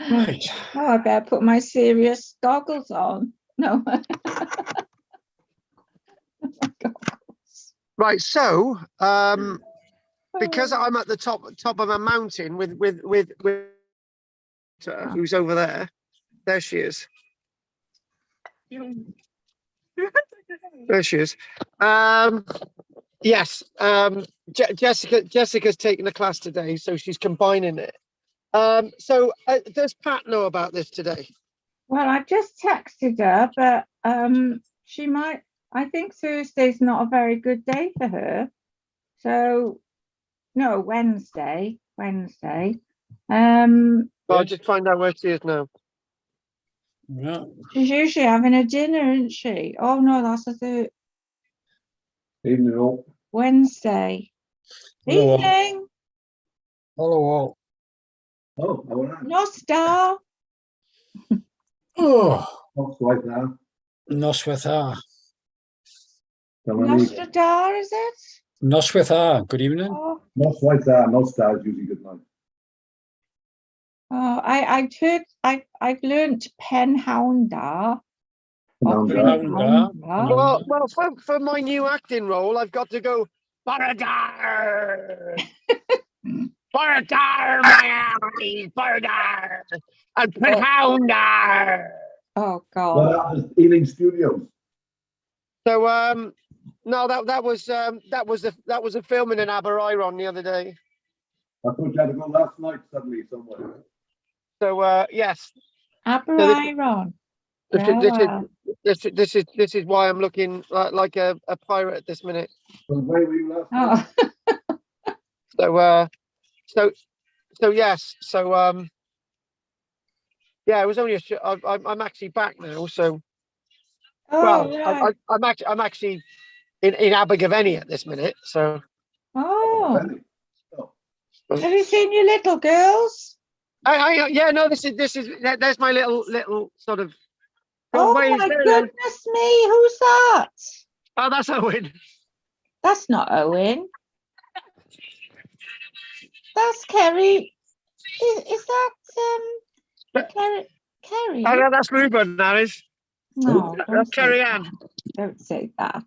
Right. Oh, I better put my serious goggles on. No. Right, so because I'm at the top of a mountain with who's over there. There she is. There she is. Yes. Jessica's taking a class today, so she's combining it. So does Pat know about this today? Well, I just texted her, but she might. I think Thursday's not a very good day for her. So, no, Wednesday. I'll just find out where she is now. Yeah. She's usually having a dinner, isn't she? Oh no, that's a Evening all. Wednesday. Hello. Evening. Hello all. Oh, how are you? No star. Oh, Not quite now. Noswitha. Nostradar, is it? Noswitha. Good evening. Oh, Not quite there. No stars usually good night. oh I've learnt penhoundar. Penhoundar. Well, for my new acting role, I've got to go Baradar, Baradar, my Baradar, and Penhoundar. Oh God. Well, Ealing Studios. So no, that was a filming in Aberyron the other day. I thought you had to go last night suddenly somewhere. So yes, Aberyron. this is why I'm looking like a pirate at this minute. Well, where were you last night? Oh. So yes, yeah, it was only I'm actually back now. So Oh, well, right. I'm actually in Abergavenny at this minute. So Oh. Oh. Have you seen your little girls? yeah, no, there's my little sort of. Oh my goodness me, who's that? Oh, that's Owen. That's not Owen. That's Kerry. Is that Kerry? Oh, no, that's Ruben. That is. No, That's Kerry Ann. Don't say that.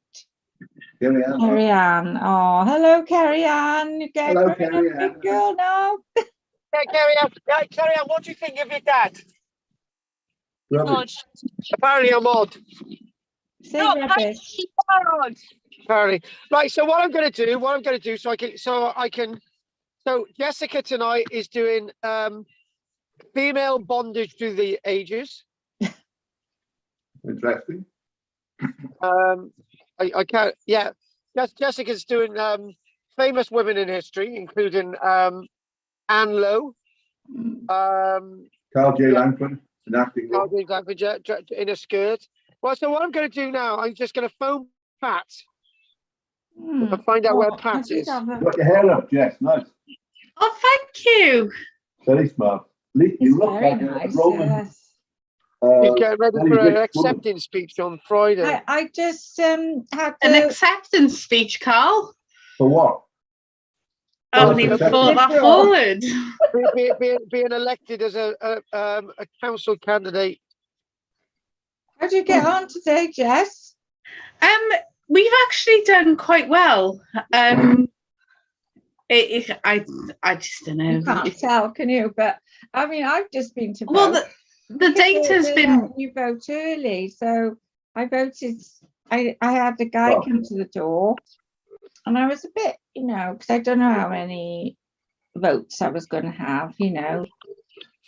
Carry on. Kerry Ann. Oh, hello, Kerry Ann. You get Hello, a Kerry big Ann. girl now. Yeah, Kerry Ann. Yeah, Kerry Ann, what do you think of your dad? Rubbish. Apparently, I'm odd. Say rubbish. Apparently, right. So what I'm going to do, so Jessica tonight is doing female bondage through the ages. Interesting. I can't. Yeah, Jessica's doing famous women in history, including Anne Lowe, Carl J. Langford, an acting role. Karl-James Langford in a skirt. Well, so what I'm going to do now, I'm just going to phone Pat and find out where Pat is. You got your hair up, Jess. Nice. Oh, thank you. Very smart. At least you look like a Roman. Yes. She's getting ready for an acceptance speech on Friday. I just had An acceptance speech, Carl. For what? I haven't even thought that forward. Being elected as a council candidate. How do you get on today, Jess? We've actually done quite well. I just don't know. You can't tell, can you? But I mean, I've just been to vote. Well, the data's been. You vote early, so I voted. I had the guy come to the door, and I was a bit, because I don't know how many votes I was going to have,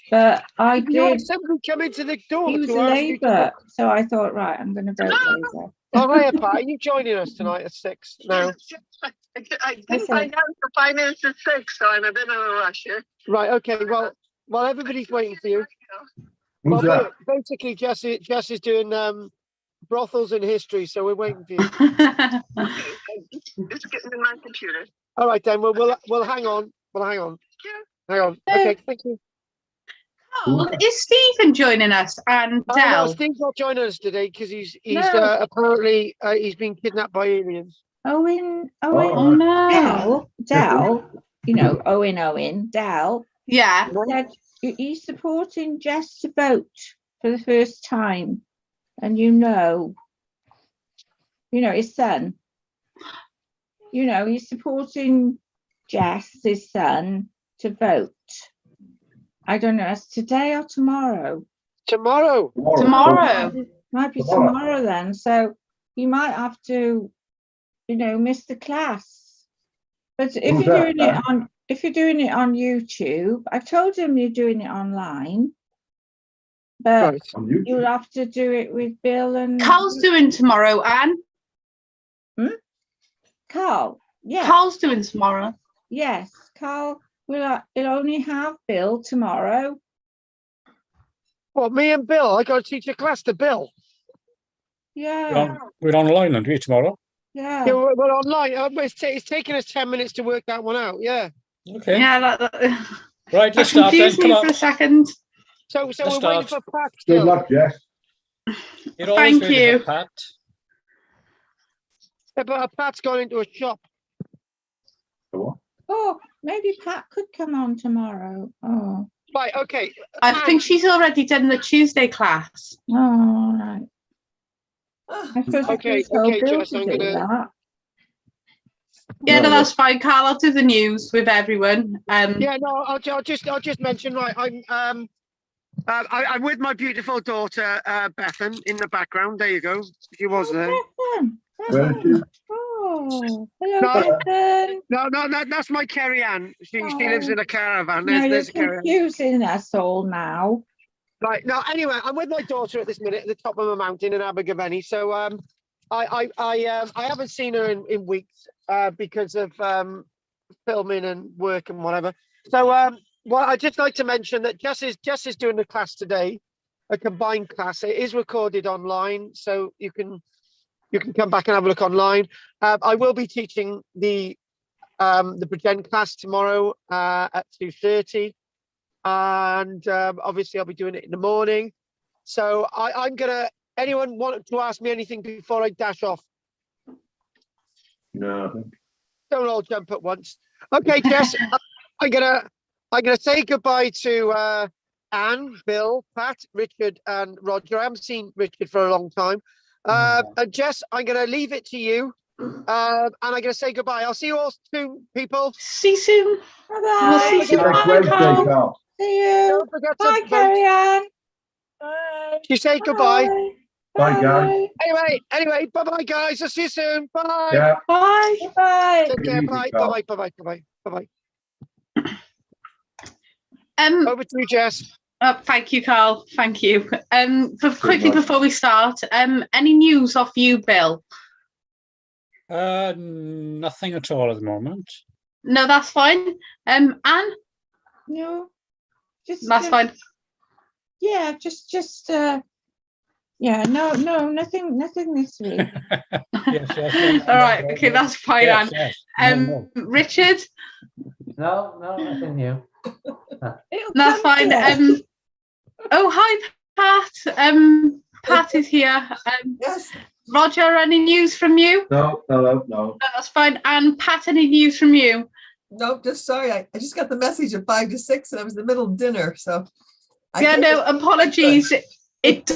But I did. You had somebody come into the door. He was a Labour, so I thought, right, I'm going to vote Labour. Oh, hiya, Pat. Are you joining us tonight at 6 now? I didn't find out for 5 minutes at 6, so I'm a bit of a rush here. Right, okay. Well, everybody's waiting for you. Who's that? Basically, Jess is doing brothels in history, so we're waiting for you. Just getting in my computer. All right, then. We'll hang on. Hang on. Okay, thank you. Oh, is Stephen joining us and Del? No, Steve's not joining us today because he's No. apparently he's been kidnapped by aliens. Owen, Oh no. Del, Owen, Del. Yeah. he's supporting Jess to vote for the first time, and his son. He's supporting Jess, his son, to vote. I don't know, it's today or tomorrow. Tomorrow. Might be tomorrow then. So you might have to, miss the class. But if Who's you're that, doing Dan? it on YouTube, I've told him you're doing it online. But Right. On YouTube? you'll have to do it with Bill and Carl's doing tomorrow, Anne. Carl. Yeah. Carl's doing tomorrow. Yes, Carl will. He'll only have Bill tomorrow. Well, me and Bill, I got to teach a class to Bill. Yeah, We're online, aren't we, tomorrow? yeah. Yeah, we're online. It's taking us 10 minutes to work that one out. Yeah. Okay. Yeah, Right, that let's start then. confused Come me on. for a second. So Let's we're waiting start. for Pat Good still. luck, Jess. You're always Thank waiting you. for Pat. Yeah, but Pat's gone into a shop. Go Oh, maybe Pat could come on tomorrow. Oh, Right, okay. I think she's already done the Tuesday class. all right. I suppose we Okay, could tell okay, Bill Jess, to I'm do gonna- that. Yeah, no, No, that's fine, Carl. I'll do the news with everyone. Yeah, no, I'll just mention, right, I'm with my beautiful daughter, Bethan, in the background. There you go. She was there. Bethan, Where is she? Oh, hello, No. Bethan. No, that's my Kerry Ann. She lives in a caravan. No, you're There's a Kerry Ann. confusing us all now. Right, no, anyway, I'm with my daughter at this minute at the top of a mountain in Abergavenny. So I haven't seen her in weeks because of filming and work and whatever. So well, I'd just like to mention that Jess is doing the class today, a combined class. It is recorded online, so you can come back and have a look online. I will be teaching the Pretend class tomorrow at 2:30. And obviously I'll be doing it in the morning. So I'm gonna, anyone want to ask me anything before I dash off? No, I think. Don't all jump at once. Okay, Jess, I'm gonna say goodbye to Anne, Bill, Pat, Richard, and Roger. I haven't seen Richard for a long time. And Jess, I'm gonna leave it to you. And I'm gonna say goodbye. I'll see you all soon, people. See you soon. Bye-bye. We'll see you soon. Next Bye, Wednesday, Carl. Carl. See you. Don't forget to Bye, vote. Carrie Ann. You say goodbye. Bye, guys. Anyway, bye-bye, guys. I'll see you soon. Bye. Yeah. Bye. Bye. Take care. Easy, Bye. Carl. Bye-bye. Over to you, Jess. Thank you, Carl. Thank you. But quickly before we start, any news off you, Bill? Nothing at all at the moment. No, that's fine. Anne, No, that's fine. Yeah, yeah, no, nothing this week. Yes. All right. Okay, that's fine, Anne. Yes. No. Richard, No, nothing new. that's fine. Oh, hi, Pat. Pat is here. Yes. Roger, any news from you? No. No, that's fine. And Pat, any news from you? No, just sorry. I just got the message at 5 to 6 and I was in the middle of dinner. So Yeah, no, apologies. It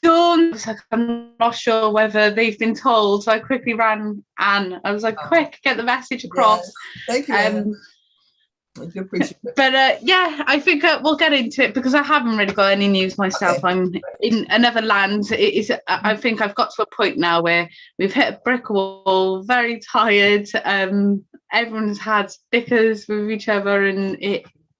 dawned. I'm not sure whether they've been told. So I quickly ran Anne. I was like, quick, get the message across. Yes. Thank you. Anna. I do appreciate it. But yeah, I think we'll get into it because I haven't really got any news myself. Okay. I'm in another land. It is. I think I've got to a point now where we've hit a brick wall. Very tired. Everyone's had bickers with each other in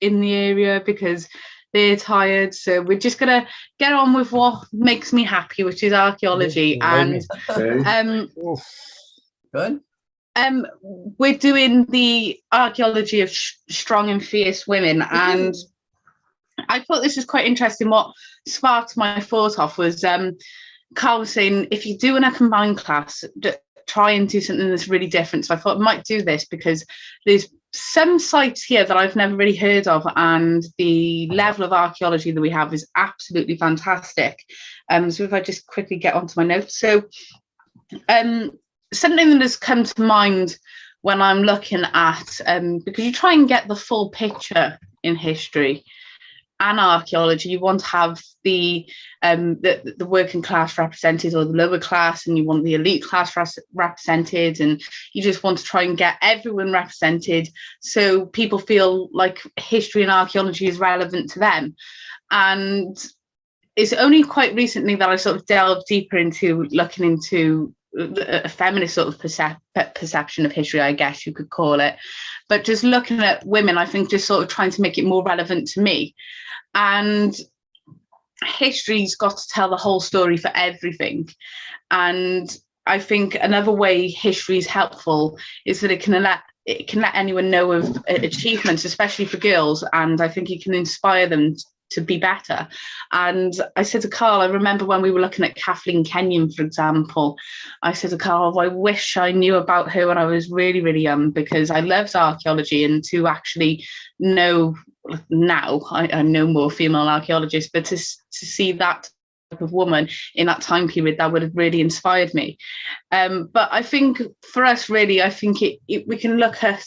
the area because they're tired. So we're just gonna get on with what makes me happy, which is archaeology. And Okay. Good. we're doing the archaeology of strong and fierce women, and I thought this was quite interesting. What sparked my thought off was Carl was saying if you're doing a combined class, try and do something that's really different. So I thought I might do this because there's some sites here that I've never really heard of, and the level of archaeology that we have is absolutely fantastic. So if I just quickly get onto my notes. So something that has come to mind when I'm looking at, because you try and get the full picture in history, and archaeology, you want to have the working class represented, or the lower class, and you want the elite class represented, and you just want to try and get everyone represented so people feel like history and archaeology is relevant to them. And it's only quite recently that I sort of delved deeper into looking into a feminist sort of perception of history, I guess you could call it. But just looking at women, I think just sort of trying to make it more relevant to me. And history's got to tell the whole story for everything. And I think another way history is helpful is that it can let anyone know of achievements, especially for girls. And I think it can inspire them to be better. And I said to Karl, I remember when we were looking at Kathleen Kenyon, for example, I said to Karl, I wish I knew about her when I was really, really young, because I loved archaeology, and to actually know now, I know more female archaeologists, but to see that type of woman in that time period, that would have really inspired me. But I think for us, really, I think we can look at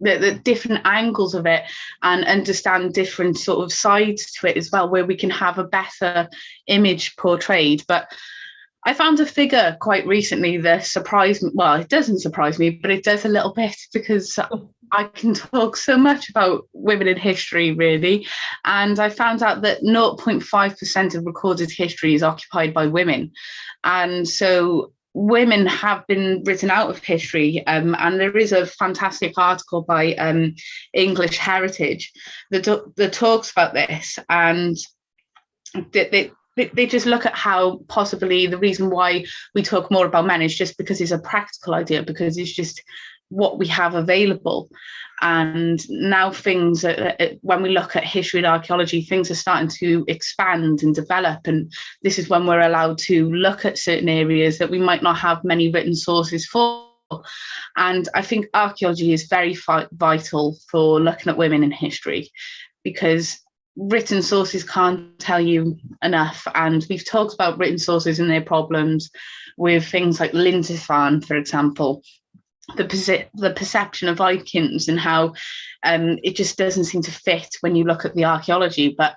the different angles of it and understand different sort of sides to it as well, where we can have a better image portrayed. But I found a figure quite recently that surprised me. Well, it doesn't surprise me, but it does a little bit, because I can talk so much about women in history, really. And I found out that 0.5% of recorded history is occupied by women. And so women have been written out of history, and there is a fantastic article by English Heritage that talks about this, and they just look at how possibly the reason why we talk more about men is just because it's a practical idea, because it's just what we have available. And now things, when we look at history and archaeology, things are starting to expand and develop, and this is when we're allowed to look at certain areas that we might not have many written sources for. And I think archaeology is very vital for looking at women in history, because written sources can't tell you enough. And we've talked about written sources and their problems with things like Lindisfarne, for example, the perception of Vikings, and how it just doesn't seem to fit when you look at the archaeology. But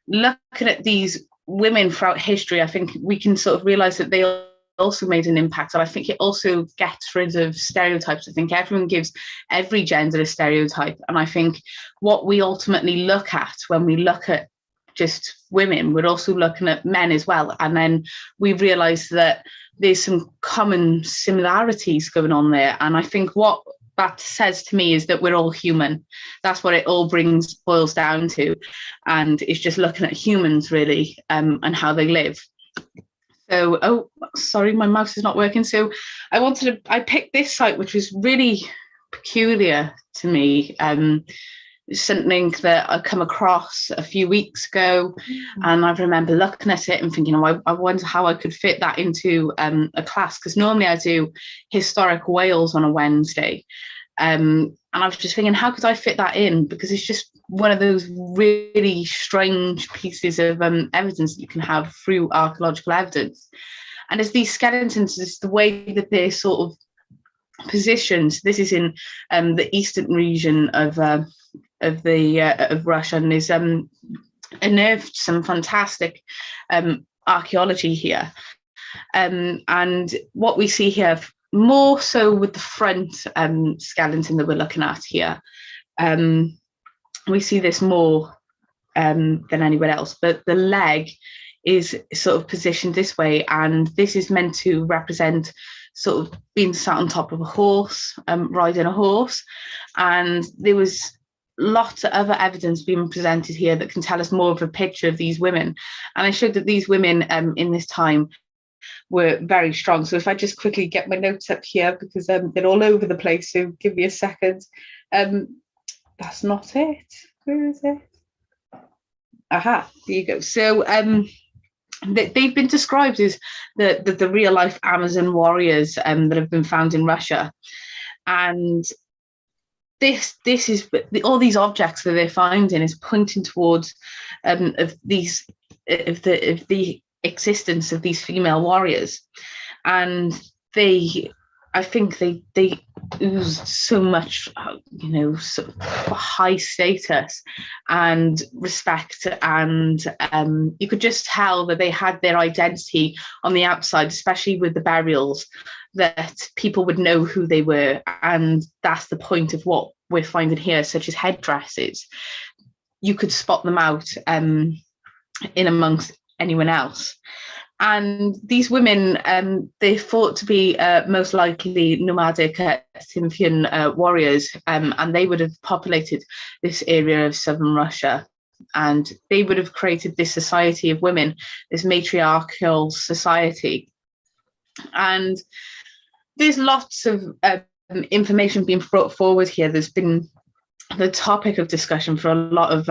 looking at these women throughout history, I think we can sort of realise that they also made an impact. And I think it also gets rid of stereotypes. I think everyone gives every gender a stereotype. And I think what we ultimately look at when we look at just women, we're also looking at men as well. And then we realise that there's some common similarities going on there. And I think what that says to me is that we're all human. That's what it all boils down to. And it's just looking at humans, really, and how they live. So, oh, sorry, my mouse is not working. So I picked this site, which was really peculiar to me. Something that I come across a few weeks ago, and I remember looking at it and thinking, oh, I wonder how I could fit that into a class, because normally I do historic Wales on a Wednesday, and I was just thinking, how could I fit that in, because it's just one of those really strange pieces of evidence that you can have through archaeological evidence. And as these skeletons, it's the way that they're sort of positioned. This is in the eastern region of Russia, and there's unearthed some fantastic archaeology here. And what we see here, more so with the front skeleton that we're looking at here, we see this more than anywhere else, but the leg is sort of positioned this way, and this is meant to represent sort of being sat on top of a horse, riding a horse. And there was lots of other evidence being presented here that can tell us more of a picture of these women. And I showed that these women in this time were very strong. So if I just quickly get my notes up here, because they're all over the place, so give me a second. That's not it. Where is it? Aha, there you go. So they've been described as the real life Amazon warriors that have been found in Russia. And this is all these objects that they're finding is pointing towards of the existence of these female warriors. And I think they oozed so much, sort of high status and respect, and you could just tell that they had their identity on the outside, especially with the burials, that people would know who they were. And that's the point of what we're finding here, such as headdresses. You could spot them out in amongst anyone else. And these women, they thought to be most likely nomadic Timofean warriors, and they would have populated this area of southern Russia. And they would have created this society of women, this matriarchal society. And there's lots of information being brought forward here. There's been the topic of discussion for a lot of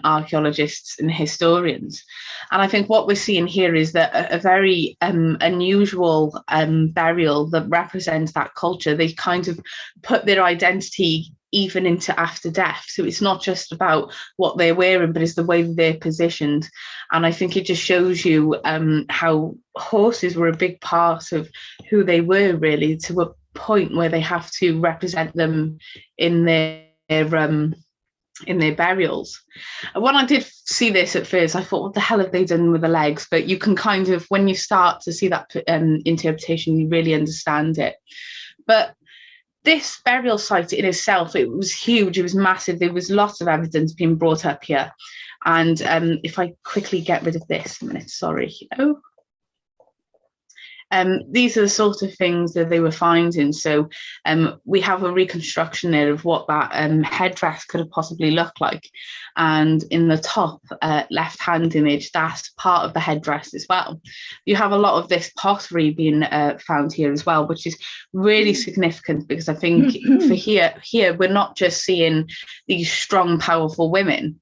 archaeologists and historians. And I think what we're seeing here is that a very unusual burial that represents that culture. They kind of put their identity even into after death. So it's not just about what they're wearing, but it's the way that they're positioned. And I think it just shows you how horses were a big part of who they were, really, to a point where they have to represent them in their burials. When I did see this at first, I thought, what the hell have they done with the legs? But you can kind of, when you start to see that interpretation, you really understand it. But this burial site in itself, it was huge, it was massive. There was lots of evidence being brought up here. And if I quickly get rid of this a minute, sorry. These are the sort of things that they were finding. So we have a reconstruction there of what that headdress could have possibly looked like. And in the top left-hand image, that's part of the headdress as well. You have a lot of this pottery being found here as well, which is really significant, because I think for here we're not just seeing these strong, powerful women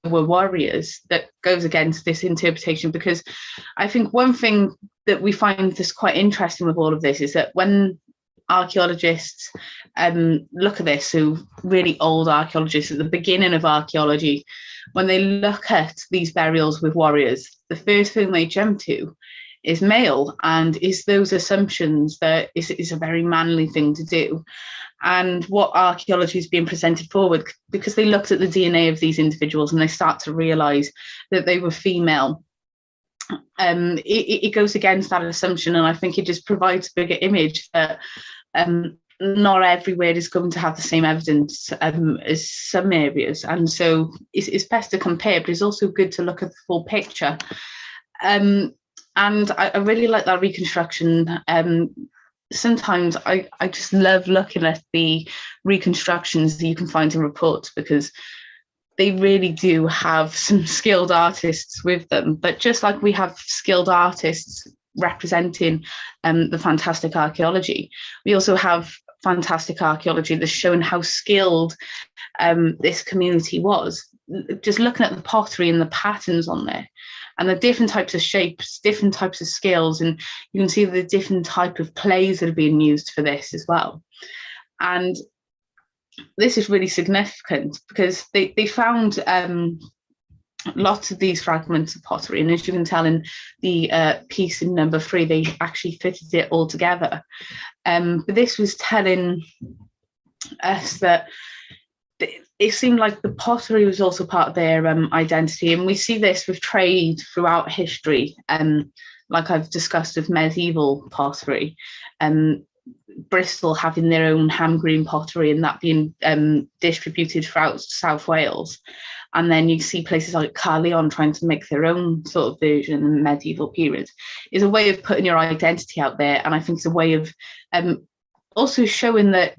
were warriors. That goes against this interpretation, because I think one thing that we find this quite interesting with all of this is that when archaeologists look at this, so really old archaeologists at the beginning of archaeology, when they look at these burials with warriors, the first thing they jump to is male, and is those assumptions that is a very manly thing to do. And what archaeology is being presented forward, because they looked at the DNA of these individuals and they start to realise that they were female, it goes against that assumption. And I think it just provides a bigger image that not everywhere is going to have the same evidence as some areas. And so it's best to compare, but it's also good to look at the full picture. And I really like that reconstruction. Sometimes I just love looking at the reconstructions that you can find in reports, because they really do have some skilled artists with them. But just like we have skilled artists representing the fantastic archaeology, we also have fantastic archaeology that's shown how skilled this community was. Just looking at the pottery and the patterns on there, and the different types of shapes, different types of scales, and you can see the different type of clays that are being used for this as well. And this is really significant, because they found lots of these fragments of pottery, and as you can tell in the piece in number 3, they actually fitted it all together. But this was telling us that it seemed like the pottery was also part of their identity. And we see this with trade throughout history, like I've discussed with medieval pottery, Bristol having their own ham green pottery and that being distributed throughout South Wales. And then you see places like Carleon trying to make their own sort of version in the medieval period. Is a way of putting your identity out there. And I think it's a way of also showing that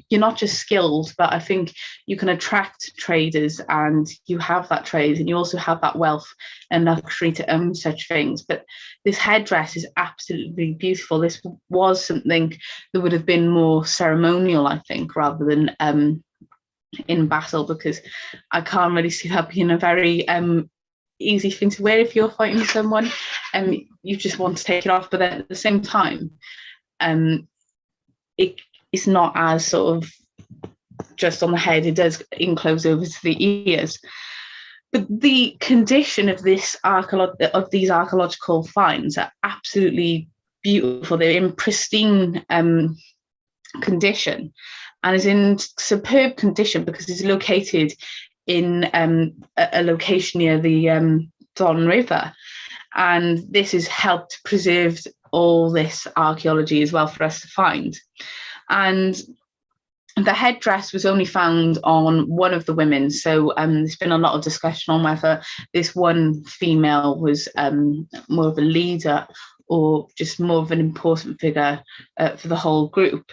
you're not just skilled, but I think you can attract traders, and you have that trade, and you also have that wealth and luxury to own such things. But this headdress is absolutely beautiful. This was something that would have been more ceremonial, I think, rather than in battle, because I can't really see that being a very easy thing to wear if you're fighting someone and you just want to take it off. But then at the same time, it's not as sort of just on the head. It does enclose over to the ears. But the condition of these archaeological finds are absolutely beautiful. They're in pristine condition, and is in superb condition because it's located in a location near the Don River, and this has helped preserve all this archaeology as well for us to find. And the headdress was only found on one of the women, so there's been a lot of discussion on whether this one female was more of a leader or just more of an important figure for the whole group.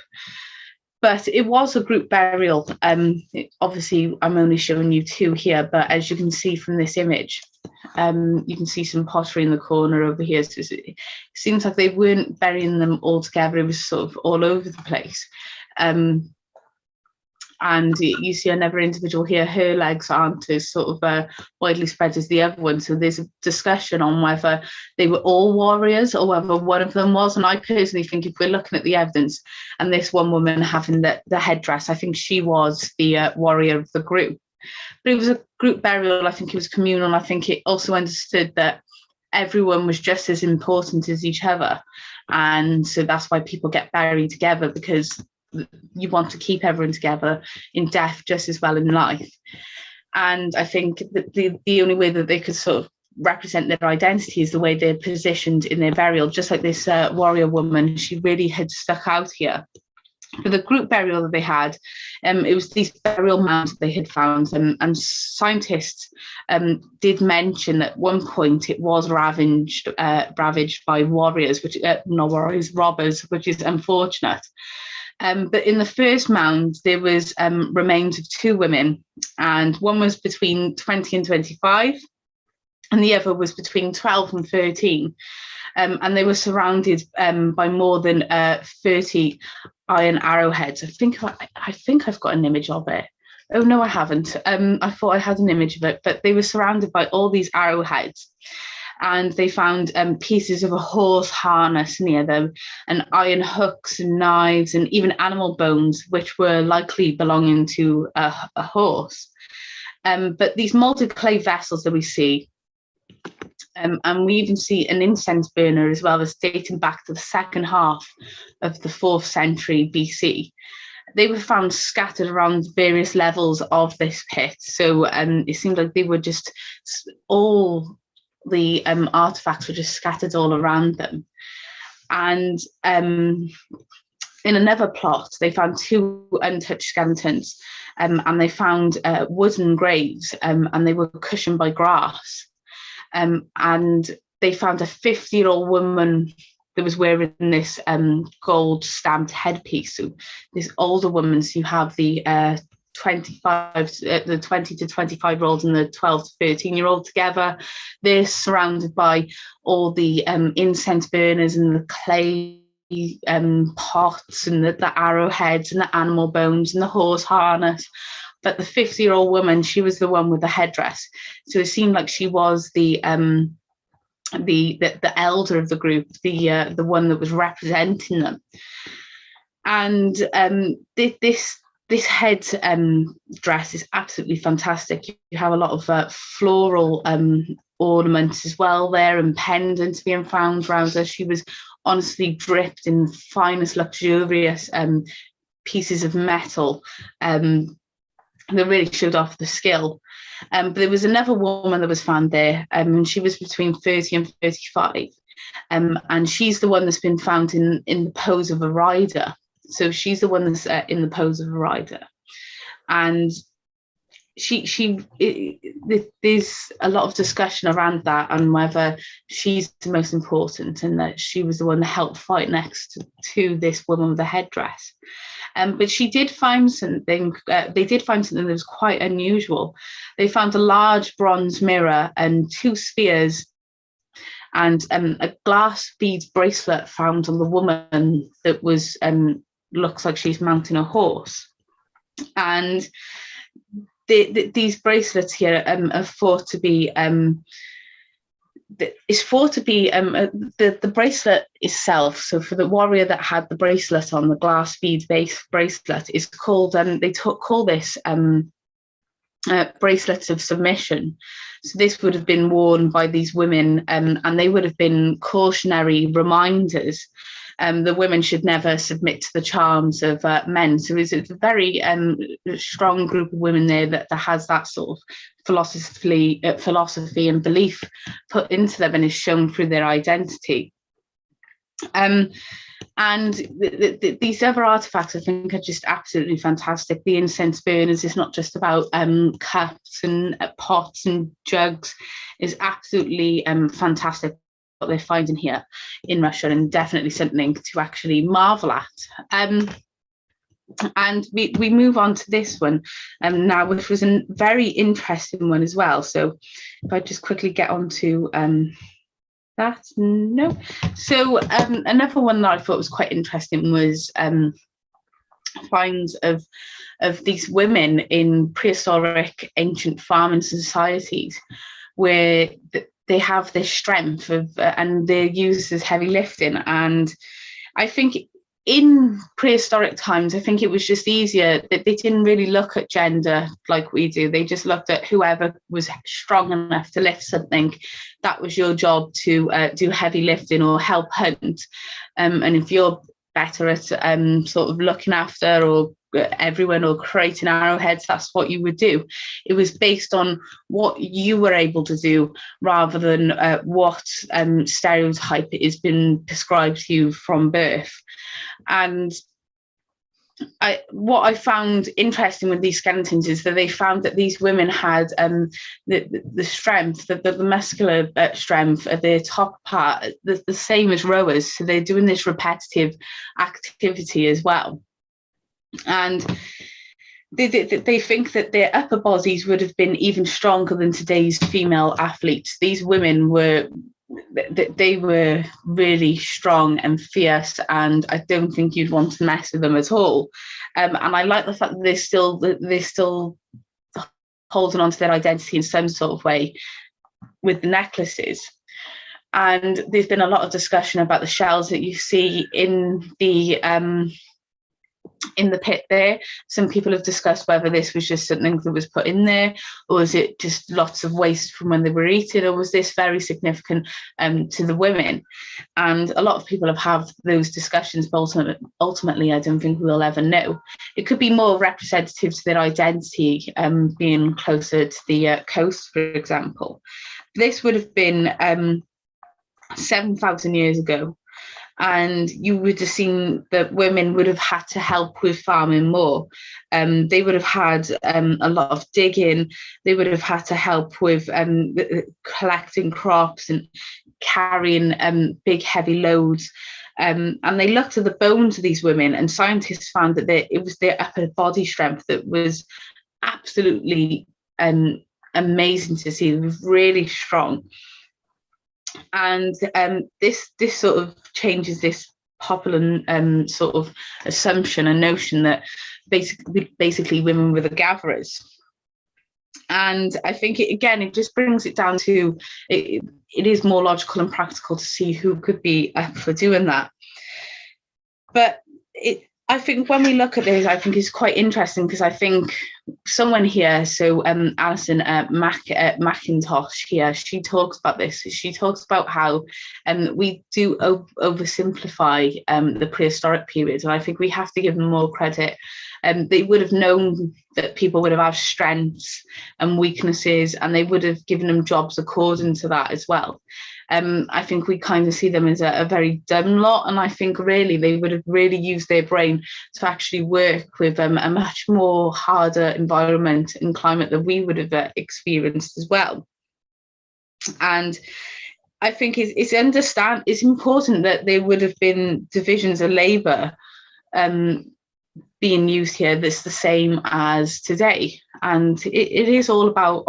But it was a group burial. Obviously, I'm only showing you two here, but as you can see from this image, you can see some pottery in the corner over here. So it seems like they weren't burying them all together. It was sort of all over the place. And you see another individual here, her legs aren't as sort of widely spread as the other one. So there's a discussion on whether they were all warriors or whether one of them was. And I personally think if we're looking at the evidence and this one woman having the headdress, I think she was the warrior of the group. But it was a group burial. I think it was communal. I think it also understood that everyone was just as important as each other. And so that's why people get buried together, because you want to keep everyone together in death just as well in life. And I think that the only way that they could sort of represent their identity is the way they're positioned in their burial. Just like this warrior woman, she really had stuck out here. For the group burial that they had, it was these burial mounds that they had found, and scientists did mention at one point it was ravaged by warriors, which not warriors, robbers, which is unfortunate. But in the first mound, there was remains of two women, and one was between 20 and 25, and the other was between 12 and 13. And they were surrounded by more than 30 iron arrowheads. I think I've got an image of it. Oh, no, I haven't. I thought I had an image of it, but they were surrounded by all these arrowheads. And they found pieces of a horse harness near them, and iron hooks and knives, and even animal bones, which were likely belonging to a horse. But these molded clay vessels that we see, and we even see an incense burner as well, that's dating back to the second half of the 4th century BC. They were found scattered around various levels of this pit. So it seemed like they were just all the artifacts were just scattered all around them. And in another plot, they found 2 untouched skeletons, and they found wooden graves, and they were cushioned by grass. And they found a 50-year-old woman that was wearing this gold stamped headpiece. So this older woman, so you have the 20 to 25-year-old and the 12 to 13-year-old together. They're surrounded by all the incense burners and the clay pots and the arrowheads and the animal bones and the horse harness. But the 50-year-old woman, she was the one with the headdress. So it seemed like she was the elder of the group, the one that was representing them. And this head dress is absolutely fantastic. You have a lot of floral ornaments as well there, and pendants being found around her. She was honestly dripped in the finest, luxurious pieces of metal that really showed off the skill. But there was another woman that was found there, and she was between 30 and 35. And she's the one that's been found in the pose of a rider. So she's the one that's in the pose of a rider. And there's a lot of discussion around that and whether she's the most important, and that she was the one that helped fight next to this woman with the headdress. But she did find something, they did find something that was quite unusual. They found a large bronze mirror and 2 spears and a glass beads bracelet found on the woman that was looks like she's mounting a horse. And these bracelets here are thought to be the bracelet itself. So for the warrior that had the bracelet on, the glass bead base bracelet, is called call this bracelets of submission. So this would have been worn by these women, and they would have been cautionary reminders the women should never submit to the charms of men. So it's a very strong group of women there that has that sort of philosophy and belief put into them and is shown through their identity. And these other artifacts, I think, are just absolutely fantastic. The incense burners is not just about cups and pots and jugs. Is absolutely fantastic what they're finding here in Russia, and definitely something to actually marvel at. And we move on to this one now, which was a very interesting one as well. So if I just quickly get on to that, no. So another one that I thought was quite interesting was finds of these women in prehistoric ancient farming societies, where they have this strength of and they're used as heavy lifting. And I think in prehistoric times, I think it was just easier that they didn't really look at gender like we do. They just looked at whoever was strong enough to lift something. That was your job to do heavy lifting or help hunt. And if you're better at sort of looking after or everyone or creating arrowheads, that's what you would do. It was based on what you were able to do rather than what stereotype has been prescribed to you from birth. And what I found interesting with these skeletons is that they found that these women had the strength, the muscular strength at their top part, the same as rowers. So they're doing this repetitive activity as well. And they think that their upper bodies would have been even stronger than today's female athletes. These women were really strong and fierce, and I don't think you'd want to mess with them at all. And I like the fact that they're still holding on to their identity in some sort of way with the necklaces. And there's been a lot of discussion about the shells that you see in the pit there. Some people have discussed whether this was just something that was put in there, or was it just lots of waste from when they were eating, or was this very significant to the women? And a lot of people have had those discussions, but ultimately I don't think we'll ever know. It could be more representative to their identity, being closer to the coast, for example. This would have been 7,000 years ago. And you would have seen that women would have had to help with farming more. They would have had a lot of digging. They would have had to help with collecting crops and carrying big, heavy loads. And they looked at the bones of these women, and scientists found that it was their upper body strength that was absolutely amazing to see. They were really strong. And this sort of changes this popular sort of assumption and notion that basically women were the gatherers. And I think it just brings it down to it is more logical and practical to see who could be up for doing that. But I think when we look at this, I think it's quite interesting, because I think someone here, so Alison McIntosh here, she talks about this. She talks about how we do oversimplify the prehistoric period, and I think we have to give them more credit. They would have known that people would have had strengths and weaknesses, and they would have given them jobs according to that as well. I think we kind of see them as a very dumb lot, and I think really they would have really used their brain to actually work with a much more harder environment and climate that we would have experienced as well. And I think it's important that there would have been divisions of labour being used here that's the same as today, and it is all about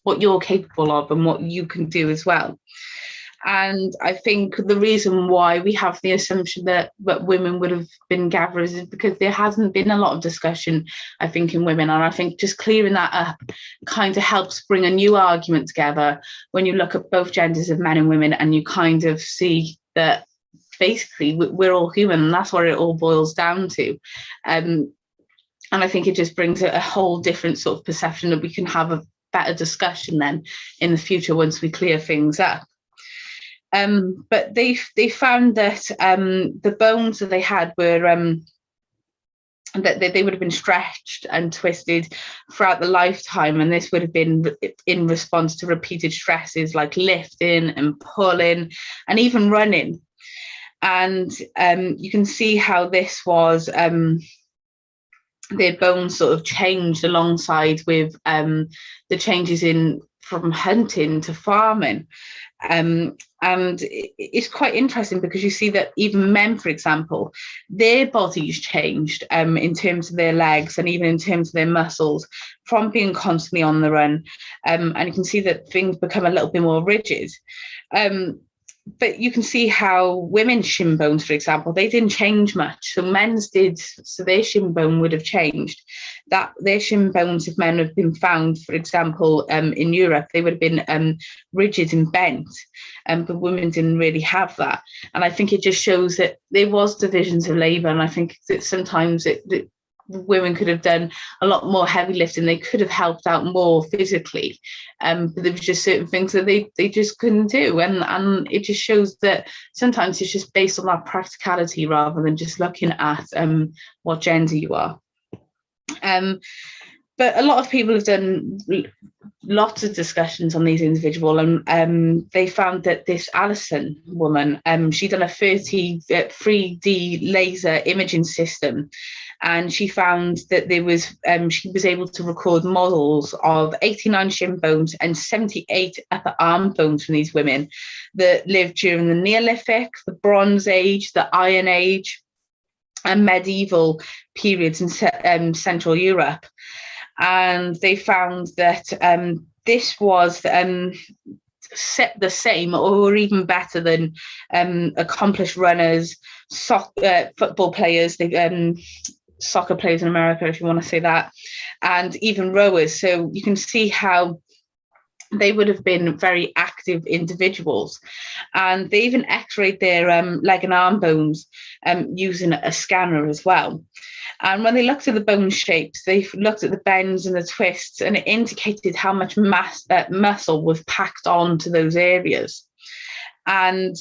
what you're capable of and what you can do as well. And I think the reason why we have the assumption that women would have been gatherers is because there hasn't been a lot of discussion, I think, in women. And I think just clearing that up kind of helps bring a new argument together when you look at both genders of men and women, and you kind of see that basically we're all human, and that's what it all boils down to. And I think it just brings a whole different sort of perception that we can have a better discussion then in the future once we clear things up. But they found that the bones that they had were that they would have been stretched and twisted throughout the lifetime, and this would have been in response to repeated stresses like lifting and pulling and even running. And you can see how this was their bones sort of changed alongside with the changes in from hunting to farming. And it's quite interesting because you see that even men, for example, their bodies changed in terms of their legs and even in terms of their muscles from being constantly on the run. And you can see that things become a little bit more rigid. But you can see how women's shin bones, for example, they didn't change much. So men's did, so their shin bone would have changed. That their shin bones, if men have been found, for example, in Europe, they would have been rigid and bent, but women didn't really have that. And I think it just shows that there was divisions of labour, and I think that sometimes women could have done a lot more heavy lifting. They could have helped out more physically, but there was just certain things that they just couldn't do, and it just shows that sometimes it's just based on that practicality rather than just looking at what gender you are. But a lot of people have done lots of discussions on these individuals, and they found that this Alison woman, she'd done a 3D laser imaging system, and she found that there was she was able to record models of 89 shin bones and 78 upper arm bones from these women that lived during the Neolithic, the Bronze Age, the Iron Age, and medieval periods in Central Europe. And they found that this was the same or even better than accomplished runners, football players, soccer players in America, if you want to say that, and even rowers. So you can see how they would have been very active individuals. And they even x-rayed their leg and arm bones using a scanner as well. And when they looked at the bone shapes, they looked at the bends and the twists, and it indicated how much muscle was packed on to those areas. And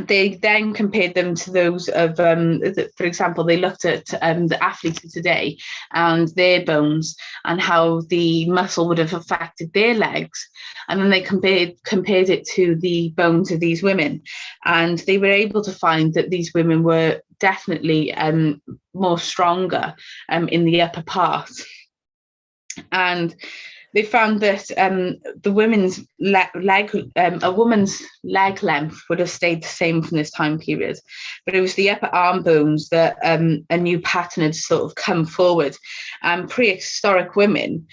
they then compared them to those of, for example, they looked at the athletes of today and their bones and how the muscle would have affected their legs. And then they compared it to the bones of these women. And they were able to find that these women were definitely more stronger in the upper part. And they found that the women's a woman's leg length would have stayed the same from this time period, but it was the upper arm bones that a new pattern had sort of come forward. Prehistoric women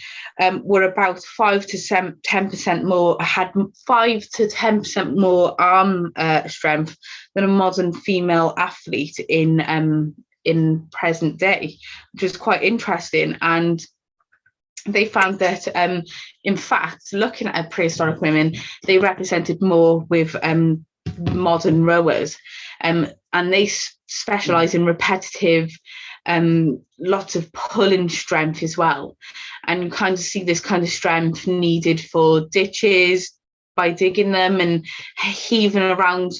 were about 5 to 10% more, had 5 to 10% more arm strength than a modern female athlete in present day, which is quite interesting. And they found that, in fact, looking at prehistoric women, they represented more with modern rowers, and they specialise in repetitive, lots of pulling strength as well. And you kind of see this kind of strength needed for ditches, by digging them and heaving around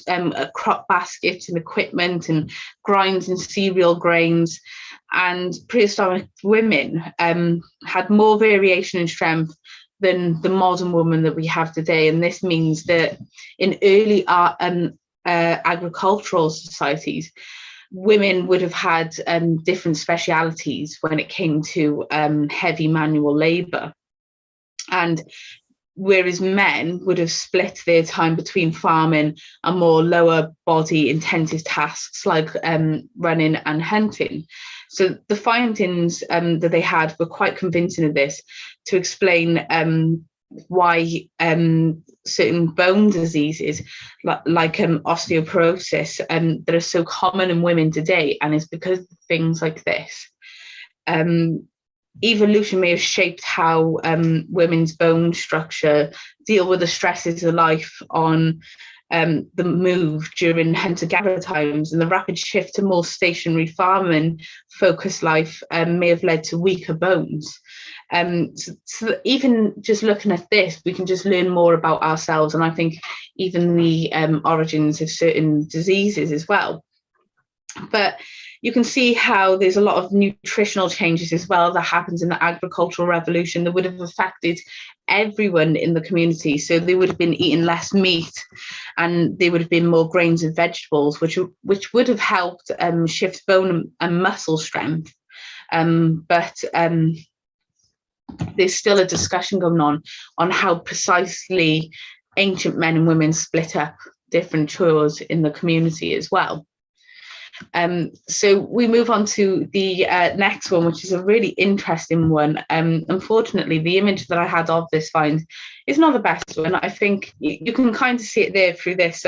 crop baskets and equipment and grinding cereal grains. And prehistoric women had more variation in strength than the modern woman that we have today. And this means that in early agricultural societies, women would have had different specialities when it came to heavy manual labour. And whereas men would have split their time between farming and more lower body intensive tasks like running and hunting. So the findings that they had were quite convincing of this to explain why certain bone diseases like osteoporosis that are so common in women today, and it's because of things like this. Evolution may have shaped how women's bone structure deal with the stresses of life on the move during hunter-gatherer times, and the rapid shift to more stationary farming focused life may have led to weaker bones. So even just looking at this, we can just learn more about ourselves, and I think even the origins of certain diseases as well. But you can see how there's a lot of nutritional changes as well that happens in the agricultural revolution that would have affected everyone in the community. So they would have been eating less meat, and there would have been more grains and vegetables, which would have helped shift bone and muscle strength. But there's still a discussion going on how precisely ancient men and women split up different chores in the community as well. So we move on to the next one, which is a really interesting one. Unfortunately, the image that I had of this find is not the best one. I think you can kind of see it there through this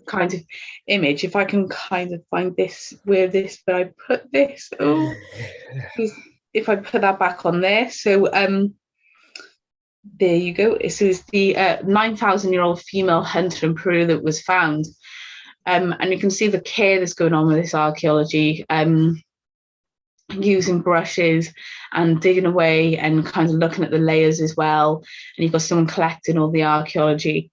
kind of image. If I can kind of find this, where I put this. Oh, if I put that back on there. So there you go. This is the 9,000-year-old female hunter in Peru that was found. And you can see the care that's going on with this archaeology, using brushes and digging away and kind of looking at the layers as well. And you've got someone collecting all the archaeology.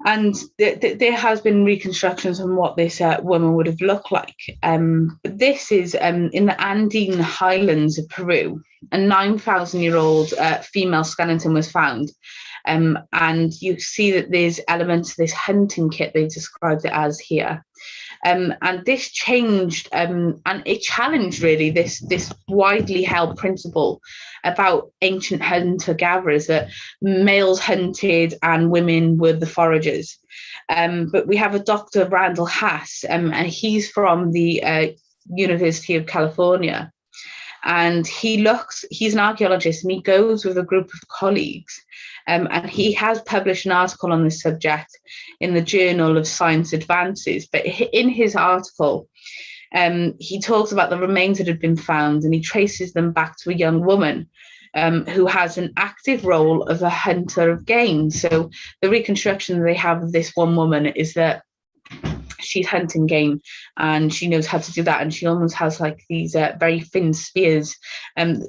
And there has been reconstructions on what this woman would have looked like. But this is in the Andean highlands of Peru. A 9,000-year-old female skeleton was found. And you see that there's elements of this hunting kit, they described it as here. And this changed and it challenged really this widely held principle about ancient hunter-gatherers, that males hunted and women were the foragers. But we have a Dr. Randall Hass, and he's from the University of California. And he's an archaeologist, and he goes with a group of colleagues. And he has published an article on this subject in the Journal of Science Advances. But in his article, he talks about the remains that had been found, and he traces them back to a young woman who has an active role of a hunter of game. So the reconstruction they have of this one woman is that she's hunting game, and she knows how to do that, and she almost has like these very thin spears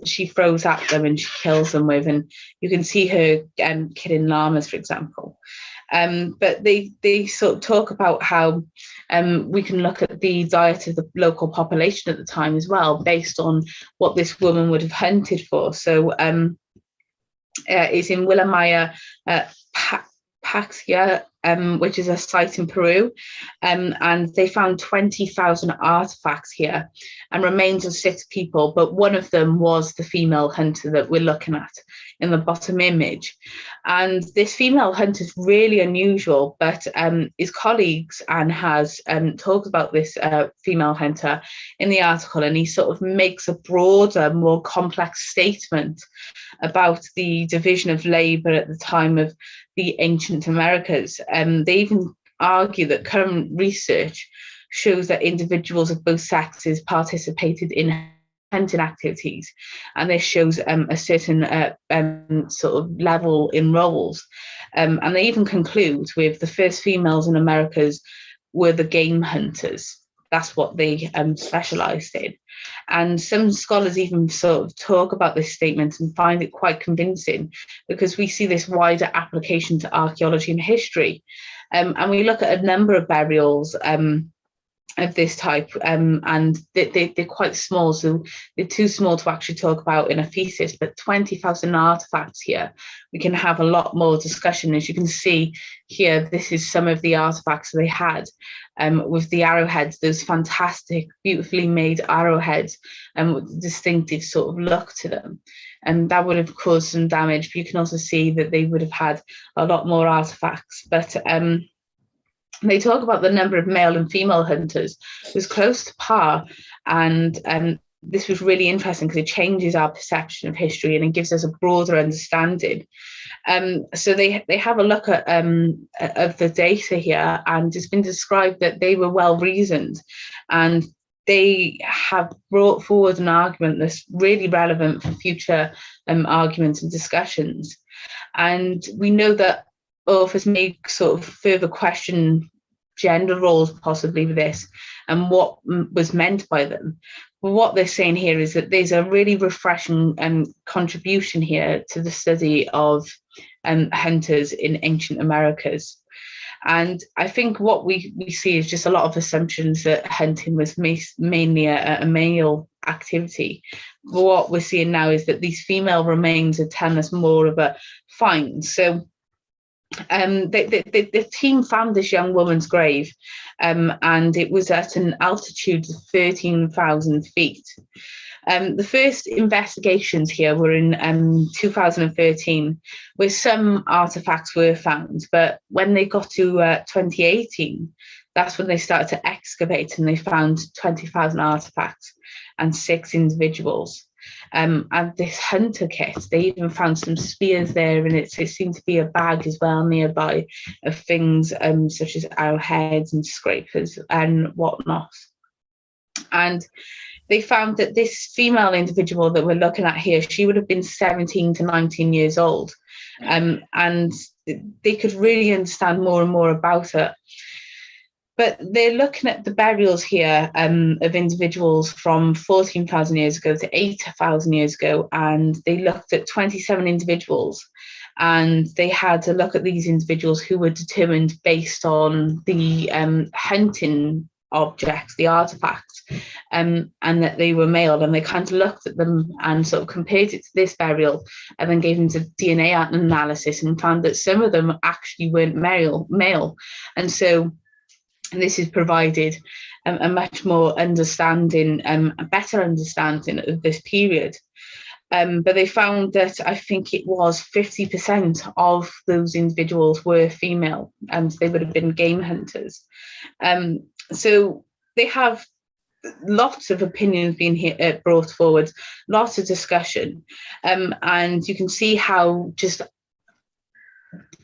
she throws at them and she kills them with, and you can see her killing llamas, for example. But they sort of talk about how we can look at the diet of the local population at the time as well, based on what this woman would have hunted for. So it's in Willamaya, Paxia, which is a site in Peru, and they found 20,000 artifacts here and remains of 6 people, but one of them was the female hunter that we're looking at in the bottom image. And this female hunter is really unusual, but his colleagues and has talked about this female hunter in the article, and he sort of makes a broader, more complex statement about the division of labor at the time of the ancient Americas. They even argue that current research shows that individuals of both sexes participated in hunting activities, and this shows a certain sort of level in roles. And they even conclude with the first females in Americas were the game hunters. That's what they specialised in. And some scholars even sort of talk about this statement and find it quite convincing, because we see this wider application to archaeology and history. And we look at a number of burials of this type, and they're quite small, so they're too small to actually talk about in a thesis, but 20,000 artifacts here, we can have a lot more discussion. As you can see here, this is some of the artifacts they had, with the arrowheads, those fantastic, beautifully made arrowheads, with a distinctive sort of look to them. And that would have caused some damage, but you can also see that they would have had a lot more artifacts. But they talk about the number of male and female hunters was close to par, and this was really interesting because it changes our perception of history and it gives us a broader understanding. So they have a look at of the data here, and it's been described that they were well reasoned, and they have brought forward an argument that's really relevant for future arguments and discussions. And we know that authors may sort of further question gender roles possibly with this and what was meant by them. what they're saying here is that there's a really refreshing contribution here to the study of hunters in ancient Americas. And I think what we see is just a lot of assumptions that hunting was mainly a male activity. But what we're seeing now is that these female remains are telling us more of a find. So the team found this young woman's grave, and it was at an altitude of 13,000 feet. The first investigations here were in 2013, where some artifacts were found, but when they got to 2018, that's when they started to excavate, and they found 20,000 artifacts and 6 individuals. And this hunter kit, they even found some spears there, and it seemed to be a bag as well nearby of things such as arrowheads and scrapers and whatnot. And they found that this female individual that we're looking at here, she would have been 17 to 19 years old, and they could really understand more and more about her. But they're looking at the burials here of individuals from 14,000 years ago to 8,000 years ago, and they looked at 27 individuals, and they had to look at these individuals who were determined based on the hunting objects, the artifacts, and that they were male, and they kind of looked at them and sort of compared it to this burial, and then gave them the DNA analysis and found that some of them actually weren't male. And so this has provided a much more understanding, a better understanding of this period. But they found that I think it was 50% of those individuals were female, and they would have been game hunters. So they have lots of opinions being brought forward, lots of discussion, and you can see how just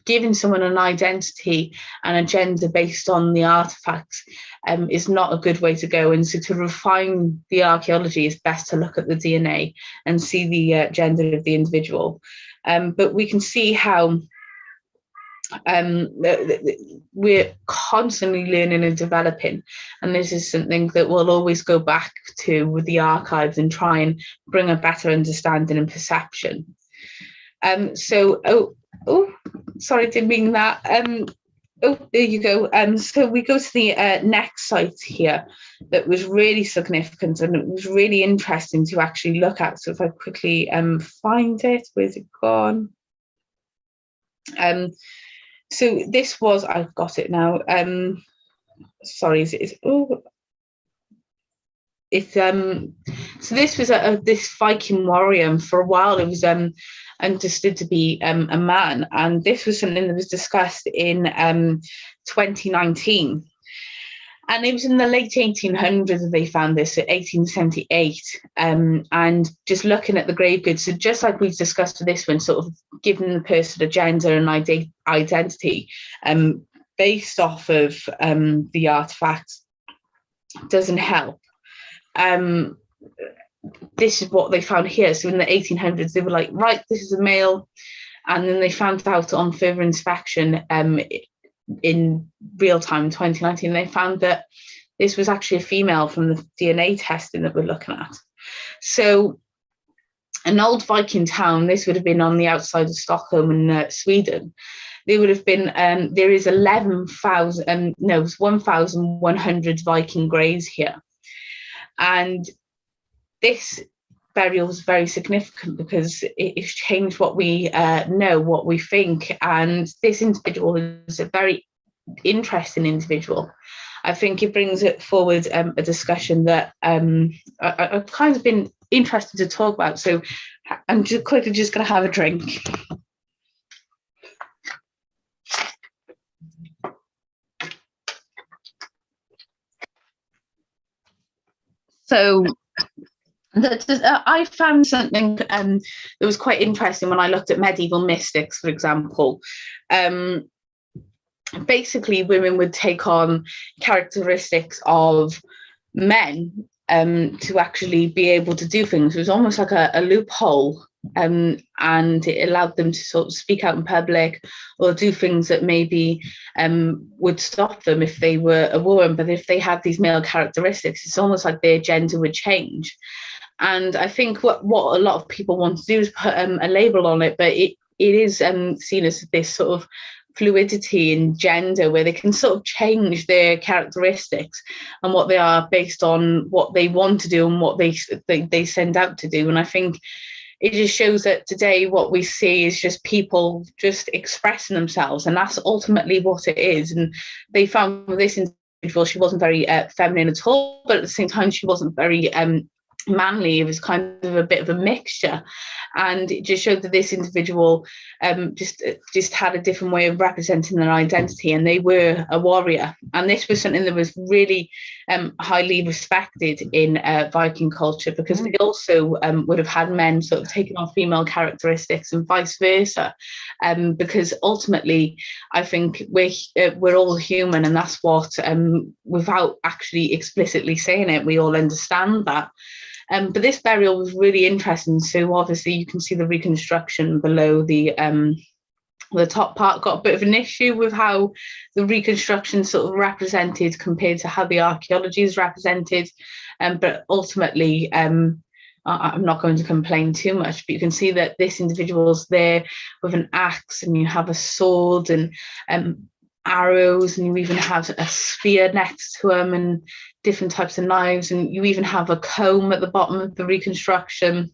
giving someone an identity and a gender based on the artifacts is not a good way to go. And so to refine the archaeology is best to look at the DNA and see the gender of the individual. But we can see how we're constantly learning and developing, and this is something that we'll always go back to with the archives and try and bring a better understanding and perception. Sorry, didn't mean that. There you go. So we go to the next site here that was really significant, and it was really interesting to actually look at. So if I quickly find it, where's it gone? So this was, I've got it now. Sorry, so this was this Viking warrior, and for a while it was understood to be a man, and this was something that was discussed in 2019. And it was in the late 1800s that they found this, at 1878. And just looking at the grave goods, so just like we've discussed for this one, sort of giving the person a gender and identity based off of the artifacts doesn't help. This is what they found here. So in the 1800s, they were like, right, this is a male. And then they found out on further inspection in real time in 2019, they found that this was actually a female from the DNA testing that we're looking at. So an old Viking town, this would have been on the outside of Stockholm in Sweden. There would have been, there is 1,100 Viking graves here. And this burial was very significant because it's changed what we know, what we think. And this individual is a very interesting individual. I think it brings it forward a discussion that I've kind of been interested to talk about. So I'm just quickly just going to have a drink. So I found something that was quite interesting when I looked at medieval mystics, for example. Basically, women would take on characteristics of men to actually be able to do things. It was almost like a loophole, and it allowed them to sort of speak out in public or do things that maybe would stop them if they were a woman. But if they had these male characteristics, it's almost like their gender would change. And I think what a lot of people want to do is put a label on it, but it is seen as this sort of fluidity in gender where they can sort of change their characteristics and what they are based on what they want to do and what they send out to do. And I think it just shows that today what we see is just people just expressing themselves, and that's ultimately what it is. And they found with this individual, she wasn't very feminine at all, but at the same time she wasn't very manly. It was kind of a bit of a mixture, and it just showed that this individual just had a different way of representing their identity, and they were a warrior. And this was something that was really highly respected in Viking culture, because they also would have had men sort of taking on female characteristics and vice versa, because ultimately I think we're all human, and that's what without actually explicitly saying it, we all understand that. But this burial was really interesting. So obviously you can see the reconstruction below the top part got a bit of an issue with how the reconstruction sort of represented compared to how the archaeology is represented. But ultimately, I'm not going to complain too much, but you can see that this individual's there with an axe, and you have a sword and arrows, and you even have a spear next to him and different types of knives, and you even have a comb at the bottom of the reconstruction.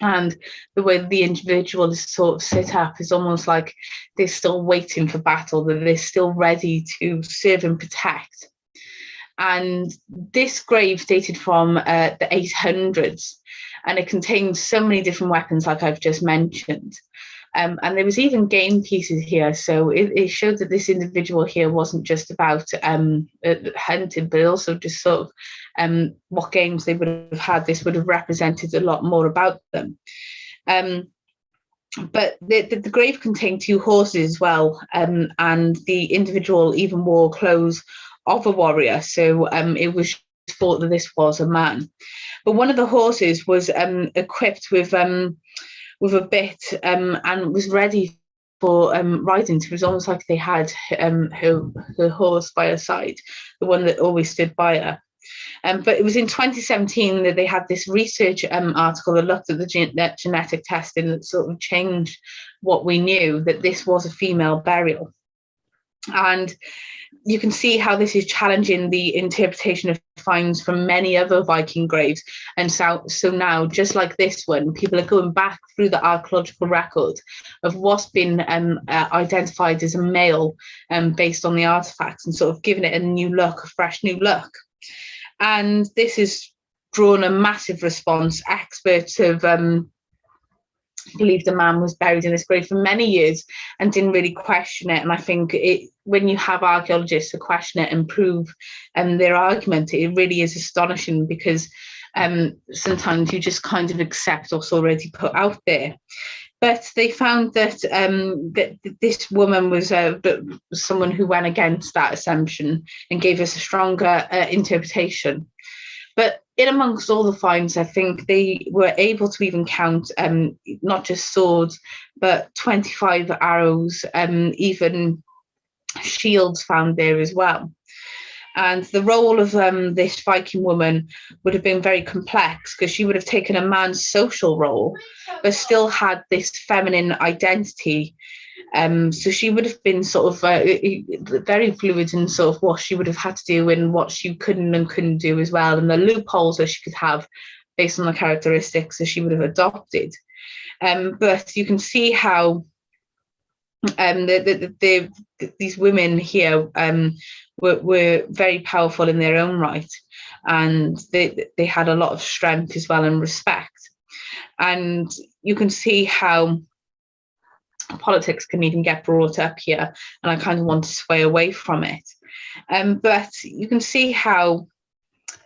And the way the individual is sort of set up is almost like they're still waiting for battle, that they're still ready to serve and protect. And this grave dated from the 800s, and it contains so many different weapons, like I've just mentioned. And there was even game pieces here. So it showed that this individual here wasn't just about hunting, but also just sort of what games they would have had. This would have represented a lot more about them. But the grave contained 2 horses as well, and the individual even wore clothes of a warrior. So it was thought that this was a man. But one of the horses was equipped with a bit and was ready for riding. So it was almost like they had her horse by her side, the one that always stood by her. But it was in 2017 that they had this research article that looked at the genetic testing that sort of changed what we knew, that this was a female burial. And you can see how this is challenging the interpretation of finds from many other Viking graves. And so now, just like this one, people are going back through the archaeological record of what's been identified as a male based on the artifacts, and sort of giving it a new look, a fresh new look. And this has drawn a massive response. Experts have believed the man was buried in this grave for many years and didn't really question it. And I think when you have archaeologists to question it and prove their argument, it really is astonishing, because sometimes you just kind of accept what's already put out there. But they found that that this woman was someone who went against that assumption and gave us a stronger interpretation. But in amongst all the finds, I think they were able to even count not just swords, but 25 arrows, even shields found there as well. And the role of this Viking woman would have been very complex, because she would have taken a man's social role, but still had this feminine identity. So she would have been sort of very fluid in sort of what she would have had to do and what she couldn't and couldn't do as well, and the loopholes that she could have based on the characteristics that she would have adopted. But you can see how these women here were very powerful in their own right, and they had a lot of strength as well and respect. And you can see how politics can even get brought up here, and I kind of want to sway away from it. But you can see how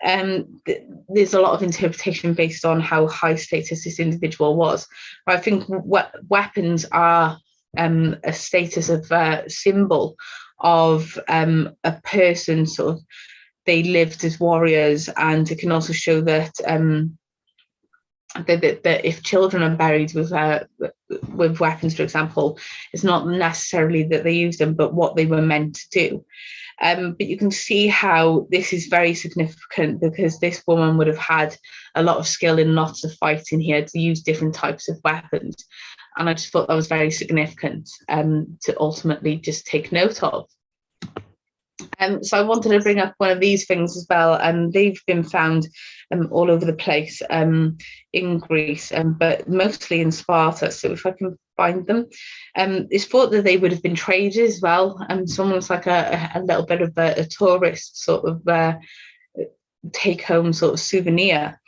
there's a lot of interpretation based on how high status this individual was. But I think weapons are a status of symbol of a person sort of they lived as warriors, and it can also show that that if children are buried with weapons, for example, it's not necessarily that they used them, but what they were meant to do. But you can see how this is very significant, because this woman would have had a lot of skill in lots of fighting here to use different types of weapons. And I just thought that was very significant to ultimately just take note of. So I wanted to bring up one of these things as well, and they've been found all over the place in Greece, but mostly in Sparta. So if I can find them, it's thought that they would have been traders as well, and someone's like a little bit of a tourist sort of take-home sort of souvenir.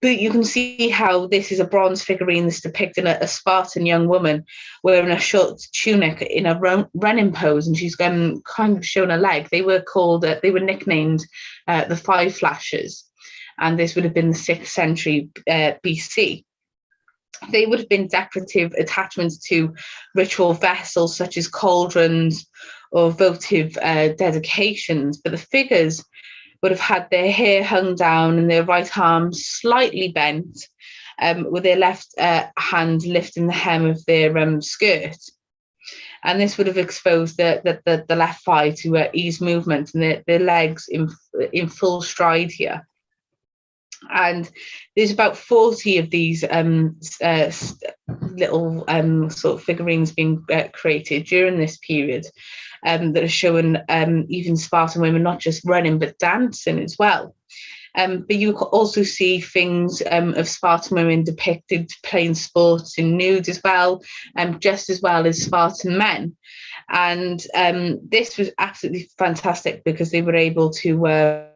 But you can see how this is a bronze figurine that's depicting a Spartan young woman wearing a short tunic in a running pose, and she's kind of showing a leg. They were nicknamed the Five Flashes, and this would have been the 6th century BC. They would have been decorative attachments to ritual vessels such as cauldrons or votive dedications, but the figures would have had their hair hung down and their right arm slightly bent, with their left hand lifting the hem of their skirt. And this would have exposed the left thigh to ease movement, and their legs in full stride here. And there's about 40 of these little sort of figurines being created during this period, that are showing even Spartan women not just running but dancing as well. But you also see things of Spartan women depicted playing sports in nude as well, just as well as Spartan men. And this was absolutely fantastic, because they were able to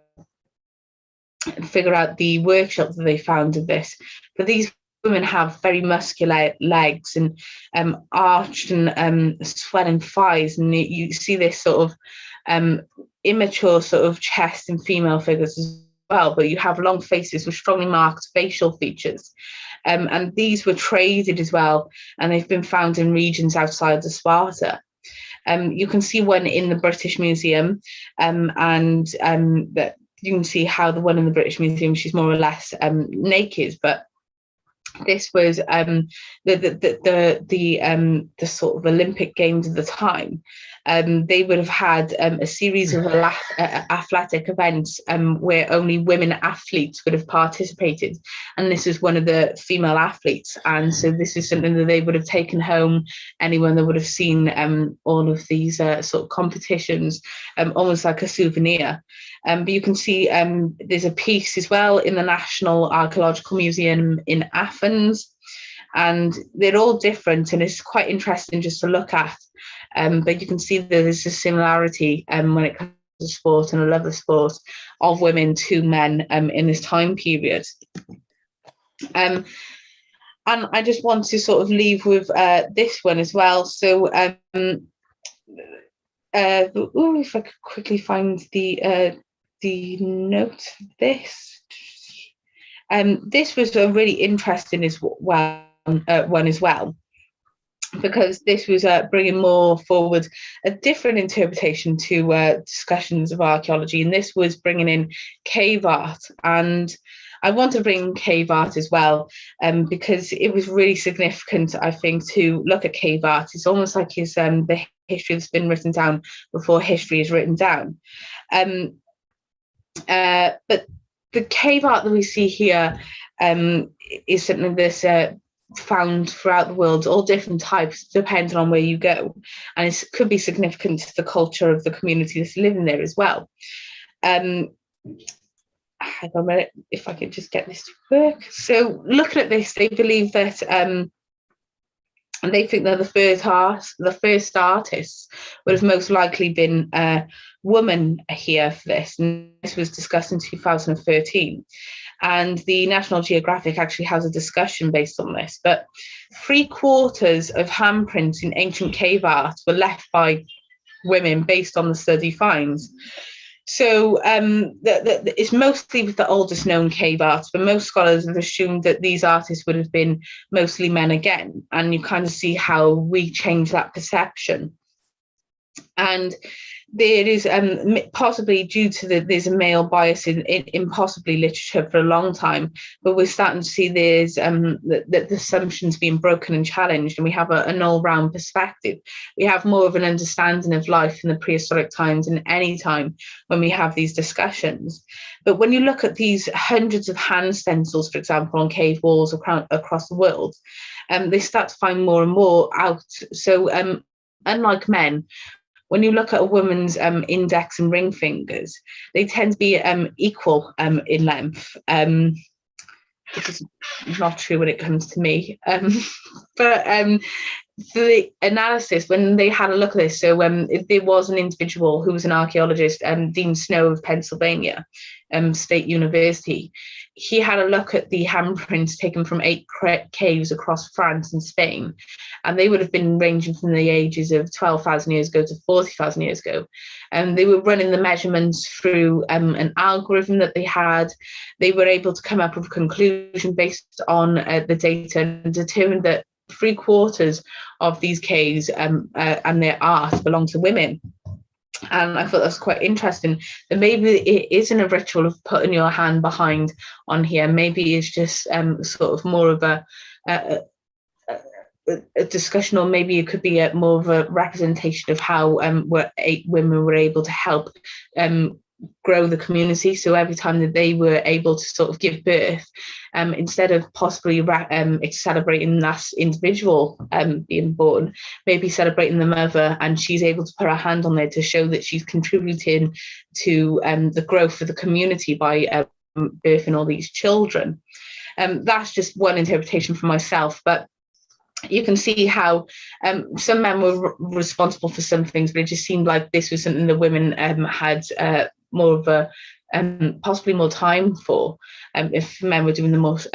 figure out the workshop that they found of this. But these women have very muscular legs and arched and swelling thighs, and you see this sort of immature sort of chest in female figures as well, but you have long faces with strongly marked facial features. And these were traded as well, and they've been found in regions outside of Sparta. You can see one in the British Museum, and that you can see how the one in the British Museum, she's more or less naked, but this was the sort of Olympic Games of the time. They would have had a series of athletic events where only women athletes would have participated, and this is one of the female athletes. And so this is something that they would have taken home, anyone that would have seen all of these sort of competitions, almost like a souvenir. But you can see there's a piece as well in the National Archaeological Museum in Athens, and they're all different, and it's quite interesting just to look at. But you can see that there's a similarity when it comes to sport, and I love the sport, of women to men in this time period. And I just want to sort of leave with this one as well. So if I could quickly find the note of this. This was a really interesting as well, one as well, because this was bringing more forward a different interpretation to discussions of archaeology, and this was bringing in cave art. And I want to bring cave art as well, because it was really significant, I think, to look at cave art. It's almost like it's the history that's been written down before history is written down. But the cave art that we see here is something that's found throughout the world, all different types, depending on where you go, and it could be significant to the culture of the community that's living there as well. Hang on a minute, if I could just get this to work. So looking at this, they believe that and they think that the first artists would have most likely been women here for this. And this was discussed in 2013. And the National Geographic actually has a discussion based on this. But 3/4 of handprints in ancient cave art were left by women based on the study finds. So it's mostly with the oldest known cave art, but most scholars have assumed that these artists would have been mostly men again. And you kind of see how we change that perception. And there is possibly due to there's a male bias in possibly literature for a long time, but we're starting to see there's the assumptions being broken and challenged, and we have an all-round perspective. We have more of an understanding of life in the prehistoric times than any time when we have these discussions. But when you look at these hundreds of hand stencils, for example, on cave walls across the world, they start to find more and more out. So unlike men, when you look at a woman's index and ring fingers, they tend to be equal in length. Which is not true when it comes to me. But the analysis, when they had a look at this, so there was an individual who was an archaeologist, Dean Snow of Pennsylvania State University. He had a look at the handprints taken from 8 caves across France and Spain, and they would have been ranging from the ages of 12,000 years ago to 40,000 years ago. And they were running the measurements through an algorithm that they had. They were able to come up with a conclusion based on the data and determine that 3/4 of these caves and their art belong to women. And I thought that was quite interesting, that maybe it isn't a ritual of putting your hand behind on here. Maybe it's just sort of more of a discussion, or maybe it could be more of a representation of how 8 women were able to help grow the community. So every time that they were able to sort of give birth, instead of possibly celebrating that individual being born, maybe celebrating the mother, and she's able to put her hand on there to show that she's contributing to the growth of the community by birthing all these children. That's just one interpretation for myself, but you can see how some men were responsible for some things, but it just seemed like this was something the women had more of a possibly more time for. If men were doing the most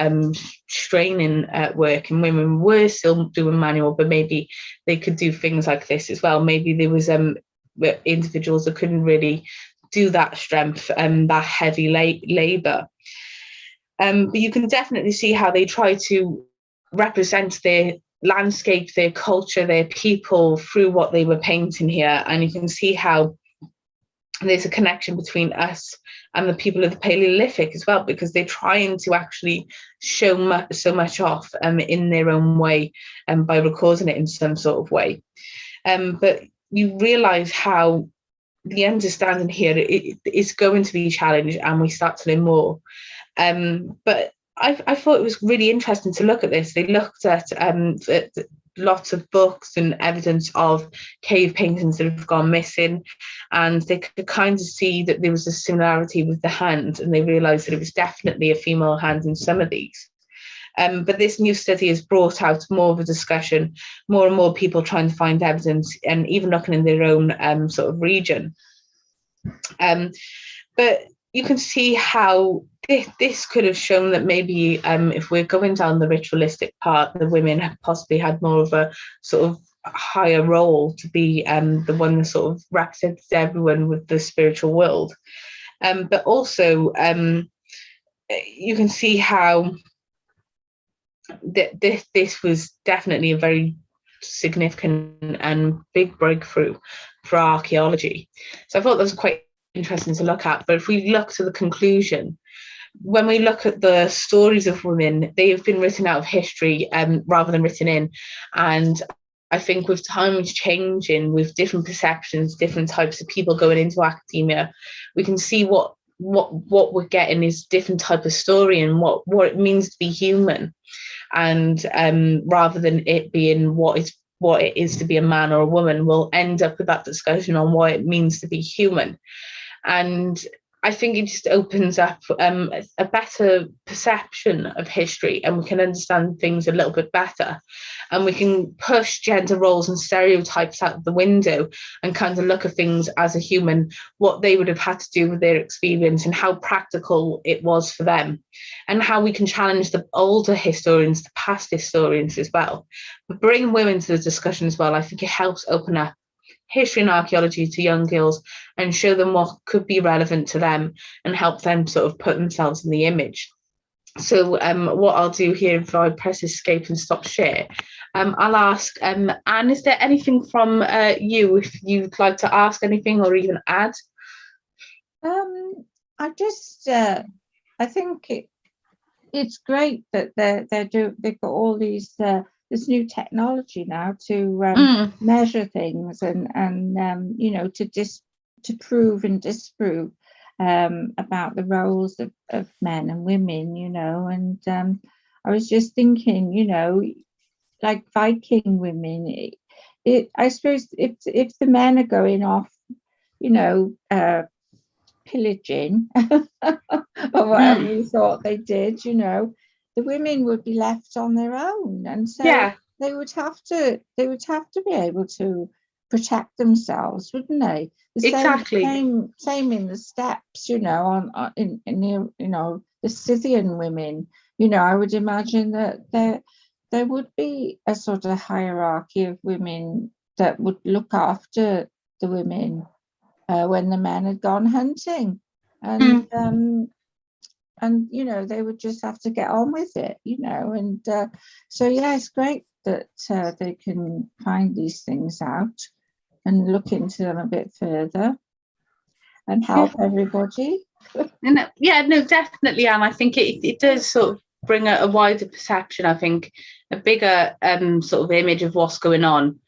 straining work, and women were still doing manual, but maybe they could do things like this as well. Maybe there was individuals that couldn't really do that strength and that heavy labour. But you can definitely see how they try to represent their landscape, their culture, their people through what they were painting here. And you can see how there's a connection between us and the people of the Paleolithic as well, because they're trying to actually show so much off in their own way by recording it in some sort of way. But you realise how the understanding here is going to be challenged, and we start to learn more. But I thought it was really interesting to look at this. They looked at lots of books and evidence of cave paintings that have gone missing, and they could kind of see that there was a similarity with the hand, and they realised that it was definitely a female hand in some of these. But this new study has brought out more of a discussion, more and more people trying to find evidence, and even looking in their own sort of region. But you can see how this could have shown that maybe if we're going down the ritualistic part, the women have possibly had more of a sort of higher role to be the one that sort of represents everyone with the spiritual world. But also you can see how this was definitely a very significant and big breakthrough for archaeology. So I thought that was quite interesting to look at. But if we look to the conclusion, when we look at the stories of women, they have been written out of history rather than written in. And I think with times changing, with different perceptions, different types of people going into academia, we can see what we're getting is different type of story, and what it means to be human. And rather than it being what it is to be a man or a woman, we'll end up with that discussion on what it means to be human. And I think it just opens up a better perception of history, and we can understand things a little bit better, and we can push gender roles and stereotypes out the window and kind of look at things as a human, what they would have had to do with their experience and how practical it was for them, and how we can challenge the older historians, the past historians as well. But bring women to the discussion as well, I think it helps open up history and archaeology to young girls and show them what could be relevant to them and help them sort of put themselves in the image. So what I'll do here, if I press escape and stop share, I'll ask Anne, is there anything from you, if you'd like to ask anything or even add? I just I think it's great that they've got all these this new technology now to measure things and you know, to prove and disprove about the roles of men and women, you know. And I was just thinking, you know, like Viking women, I suppose if the men are going off, you know, pillaging or whatever you thought they did, you know, the women would be left on their own, and so they would have to be able to protect themselves, wouldn't they? The Exactly. same in the steppes, you know, in the, you know, the Scythian women, you know. I would imagine that there would be a sort of hierarchy of women that would look after the women when the men had gone hunting, and you know, they would just have to get on with it, you know. And so yeah, it's great that they can find these things out and look into them a bit further and help everybody. Yeah, no, definitely, Anne. I think it does sort of bring a wider perception, I think, a bigger sort of image of what's going on.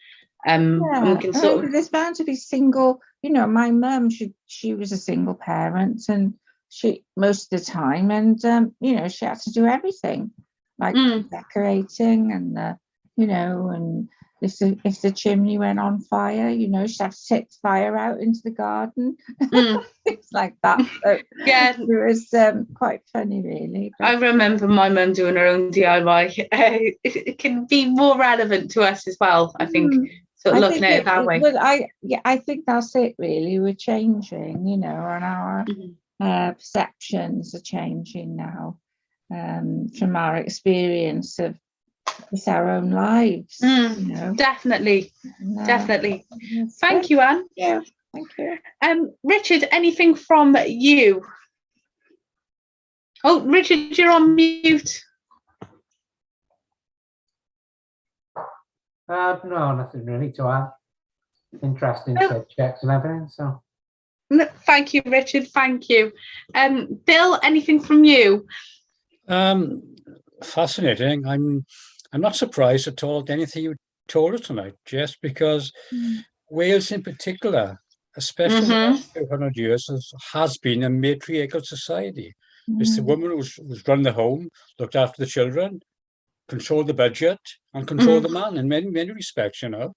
Yeah, we can sort of... there's bound to be single, you know. My mum, she was a single parent, and she most of the time, and you know, she had to do everything, like decorating and you know, and if the chimney went on fire, you know, she'd have to take the fire out into the garden. Things like that. So yeah, it was quite funny, really. But I remember my mum doing her own DIY. It can be more relevant to us as well, I think. Sort of looking at it that way. Well, I think that's it, really. We're changing, you know, and our perceptions are changing now from our experience of with our own lives. You know? Definitely. Definitely. Thank you, Anne. Yeah, thank you. Richard, anything from you? Oh, Richard, you're on mute. No, nothing really to add. Interesting checks and everything. So. Thank you, Richard. Thank you. Bill, anything from you? Fascinating. I'm not surprised at all at anything you told us tonight, Jess, because Wales in particular, especially the last 200 years, has been a matriarchal society. It's the woman who's run the home, looked after the children, controlled the budget, and controlled the man in many respects, you know.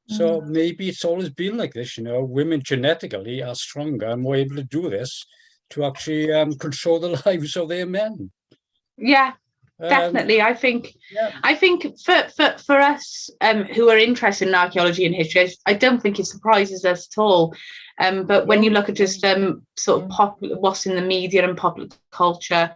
So maybe it's always been like this, you know. Women genetically are stronger and more able to do this, to actually control the lives of their men. Yeah, definitely. I think for us who are interested in archaeology and history, I don't think it surprises us at all. But when you look at just sort of what's in the media and popular culture,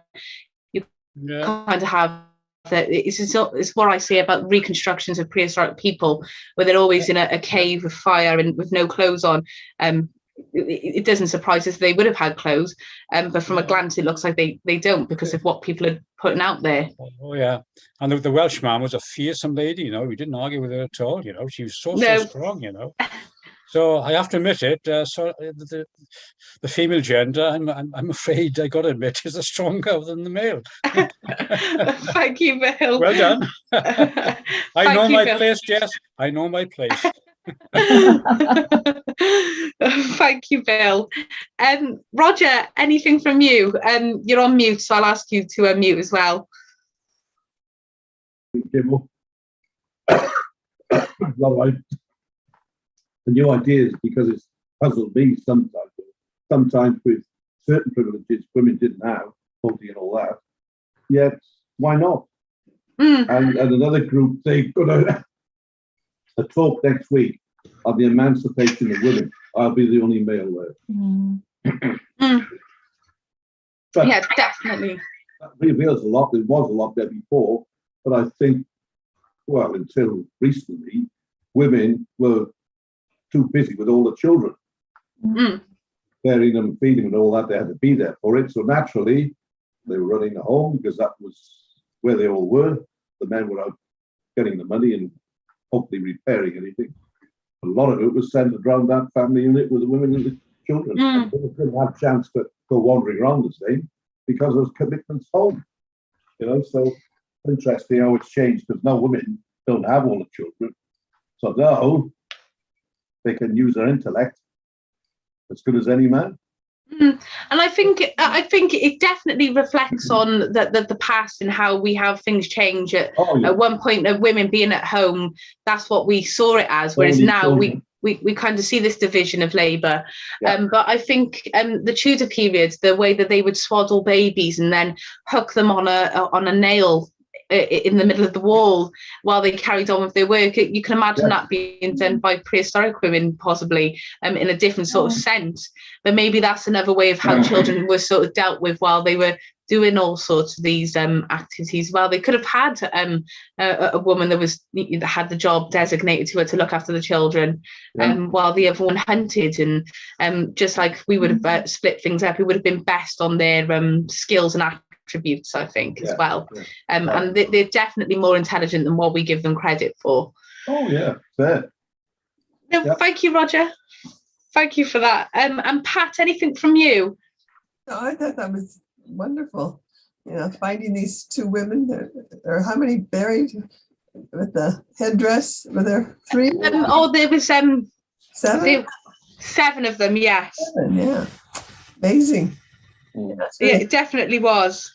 you kind of have that. It's what I say about reconstructions of prehistoric people, where they're always in a cave with fire and with no clothes on. It doesn't surprise us they would have had clothes, but from a glance it looks like they don't, because of what people are putting out there. Oh yeah, and the Welsh man was a fearsome lady, you know. We didn't argue with her at all, you know. She was so strong, you know. So I have to admit it. So the female gender, I'm afraid I got to admit, is stronger than the male. Thank you, Bill. Well done. I know my place, Jess. I know my place. Thank you, Bill. Roger, anything from you? You're on mute, so I'll ask you to unmute as well. Well, the new ideas, because it's puzzled me sometimes. Sometimes with certain privileges women didn't have, voting and all that. Yet, why not? And another group, they've got a talk next week on the emancipation of women. I'll be the only male there. But yeah, definitely. That reveals a lot. There was a lot there before, but I think, well, until recently, women were too busy with all the children, bearing them, feeding them, and all that. They had to be there for it. So naturally, they were running the home because that was where they all were. The men were out getting the money and hopefully repairing anything. A lot of it was centered around that family unit with the women and the children. They didn't have a chance to go wandering around the same because of commitments home. You know, so interesting how it's changed, because now women don't have all the children. So now they can use their intellect as good as any man. And I think it definitely reflects on the past and how we have things change. At one point of women being at home, that's what we saw it as, whereas now we kind of see this division of labour. But I think the Tudor period, the way that they would swaddle babies and then hook them on a nail in the middle of the wall while they carried on with their work, you can imagine that being done by prehistoric women, possibly in a different sort of sense. But maybe that's another way of how children were sort of dealt with while they were doing all sorts of these activities. Well, they could have had a woman that had the job designated to her to look after the children, while the other one hunted, and just like we would have split things up, it would have been best on their skills and attributes, I think, as well. And they're definitely more intelligent than what we give them credit for. Oh yeah, fair. No, thank you, Roger. Thank you for that. And Pat, anything from you? No, I thought that was wonderful. You know, finding these two women. There are how many buried with the headdress? Were there 3? There was 7. 7 of them. Yes. 7, yeah. Amazing. Yeah, it definitely was.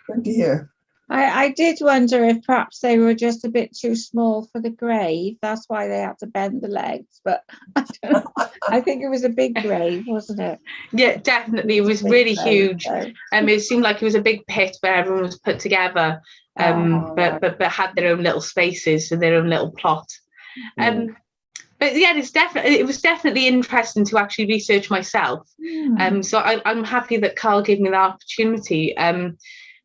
Good to hear. I did wonder if perhaps they were just a bit too small for the grave. That's why they had to bend the legs. But I think it was a big grave, wasn't it? Yeah, definitely. It was really huge. It seemed like it was a big pit where everyone was put together, but had their own little spaces and their own little plot. But yeah, it was definitely interesting to actually research myself. So I'm happy that Carl gave me the opportunity.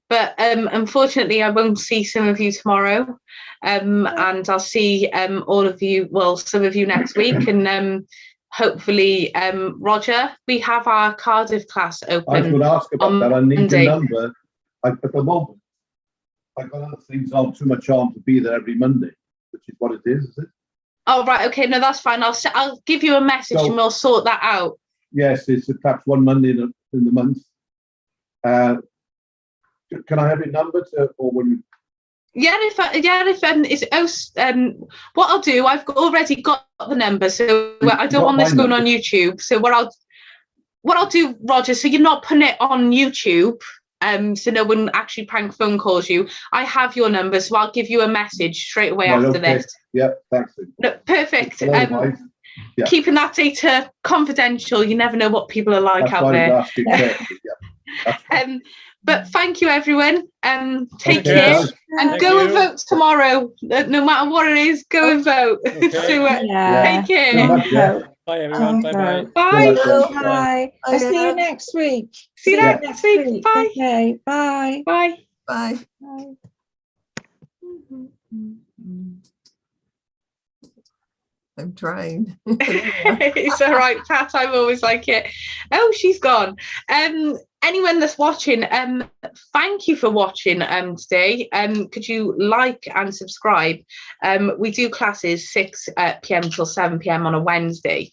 But unfortunately, I won't see some of you tomorrow, and I'll see all of you, well, some of you next week, and hopefully, Roger, we have our Cardiff class open. I was going to ask about that. I need the number. At the moment, I've got other things on, too much on to be there every Monday, which is what it is it? Oh, right. Okay. No, that's fine. I'll give you a message and we'll sort that out. Yes, it's perhaps one Monday in the month. Can I have your number or when? What I'll do, I've already got the number, so I don't want this going on YouTube. So what I'll do, Roger, so you're not putting it on YouTube, so no one actually prank phone calls you. I have your number, so I'll give you a message straight away after this. Yep, thanks. No, perfect. Keeping that data confidential. You never know what people are like out there. But thank you, everyone. Take care and go and vote tomorrow. No matter what it is, go and vote. Okay. Take care. Bye, everyone. Bye-bye. Bye. Bye. I'll see you next week. See you next week. Bye. Okay. Bye. Bye. Bye. Bye. I'm trying. It's all right, Pat. I'm always like it. Oh, she's gone. Anyone that's watching, thank you for watching today. Could you like and subscribe? We do classes 6 p.m. till 7 p.m. on a Wednesday.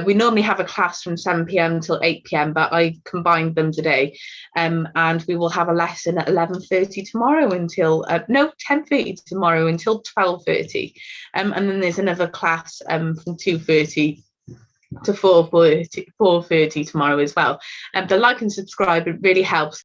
We normally have a class from 7 p.m. till 8 p.m., but I combined them today. And we will have a lesson at 11:30 tomorrow until 10:30 tomorrow until 12:30. And then there's another class from 2:30 to 4:30 tomorrow as well. But like and subscribe, it really helps.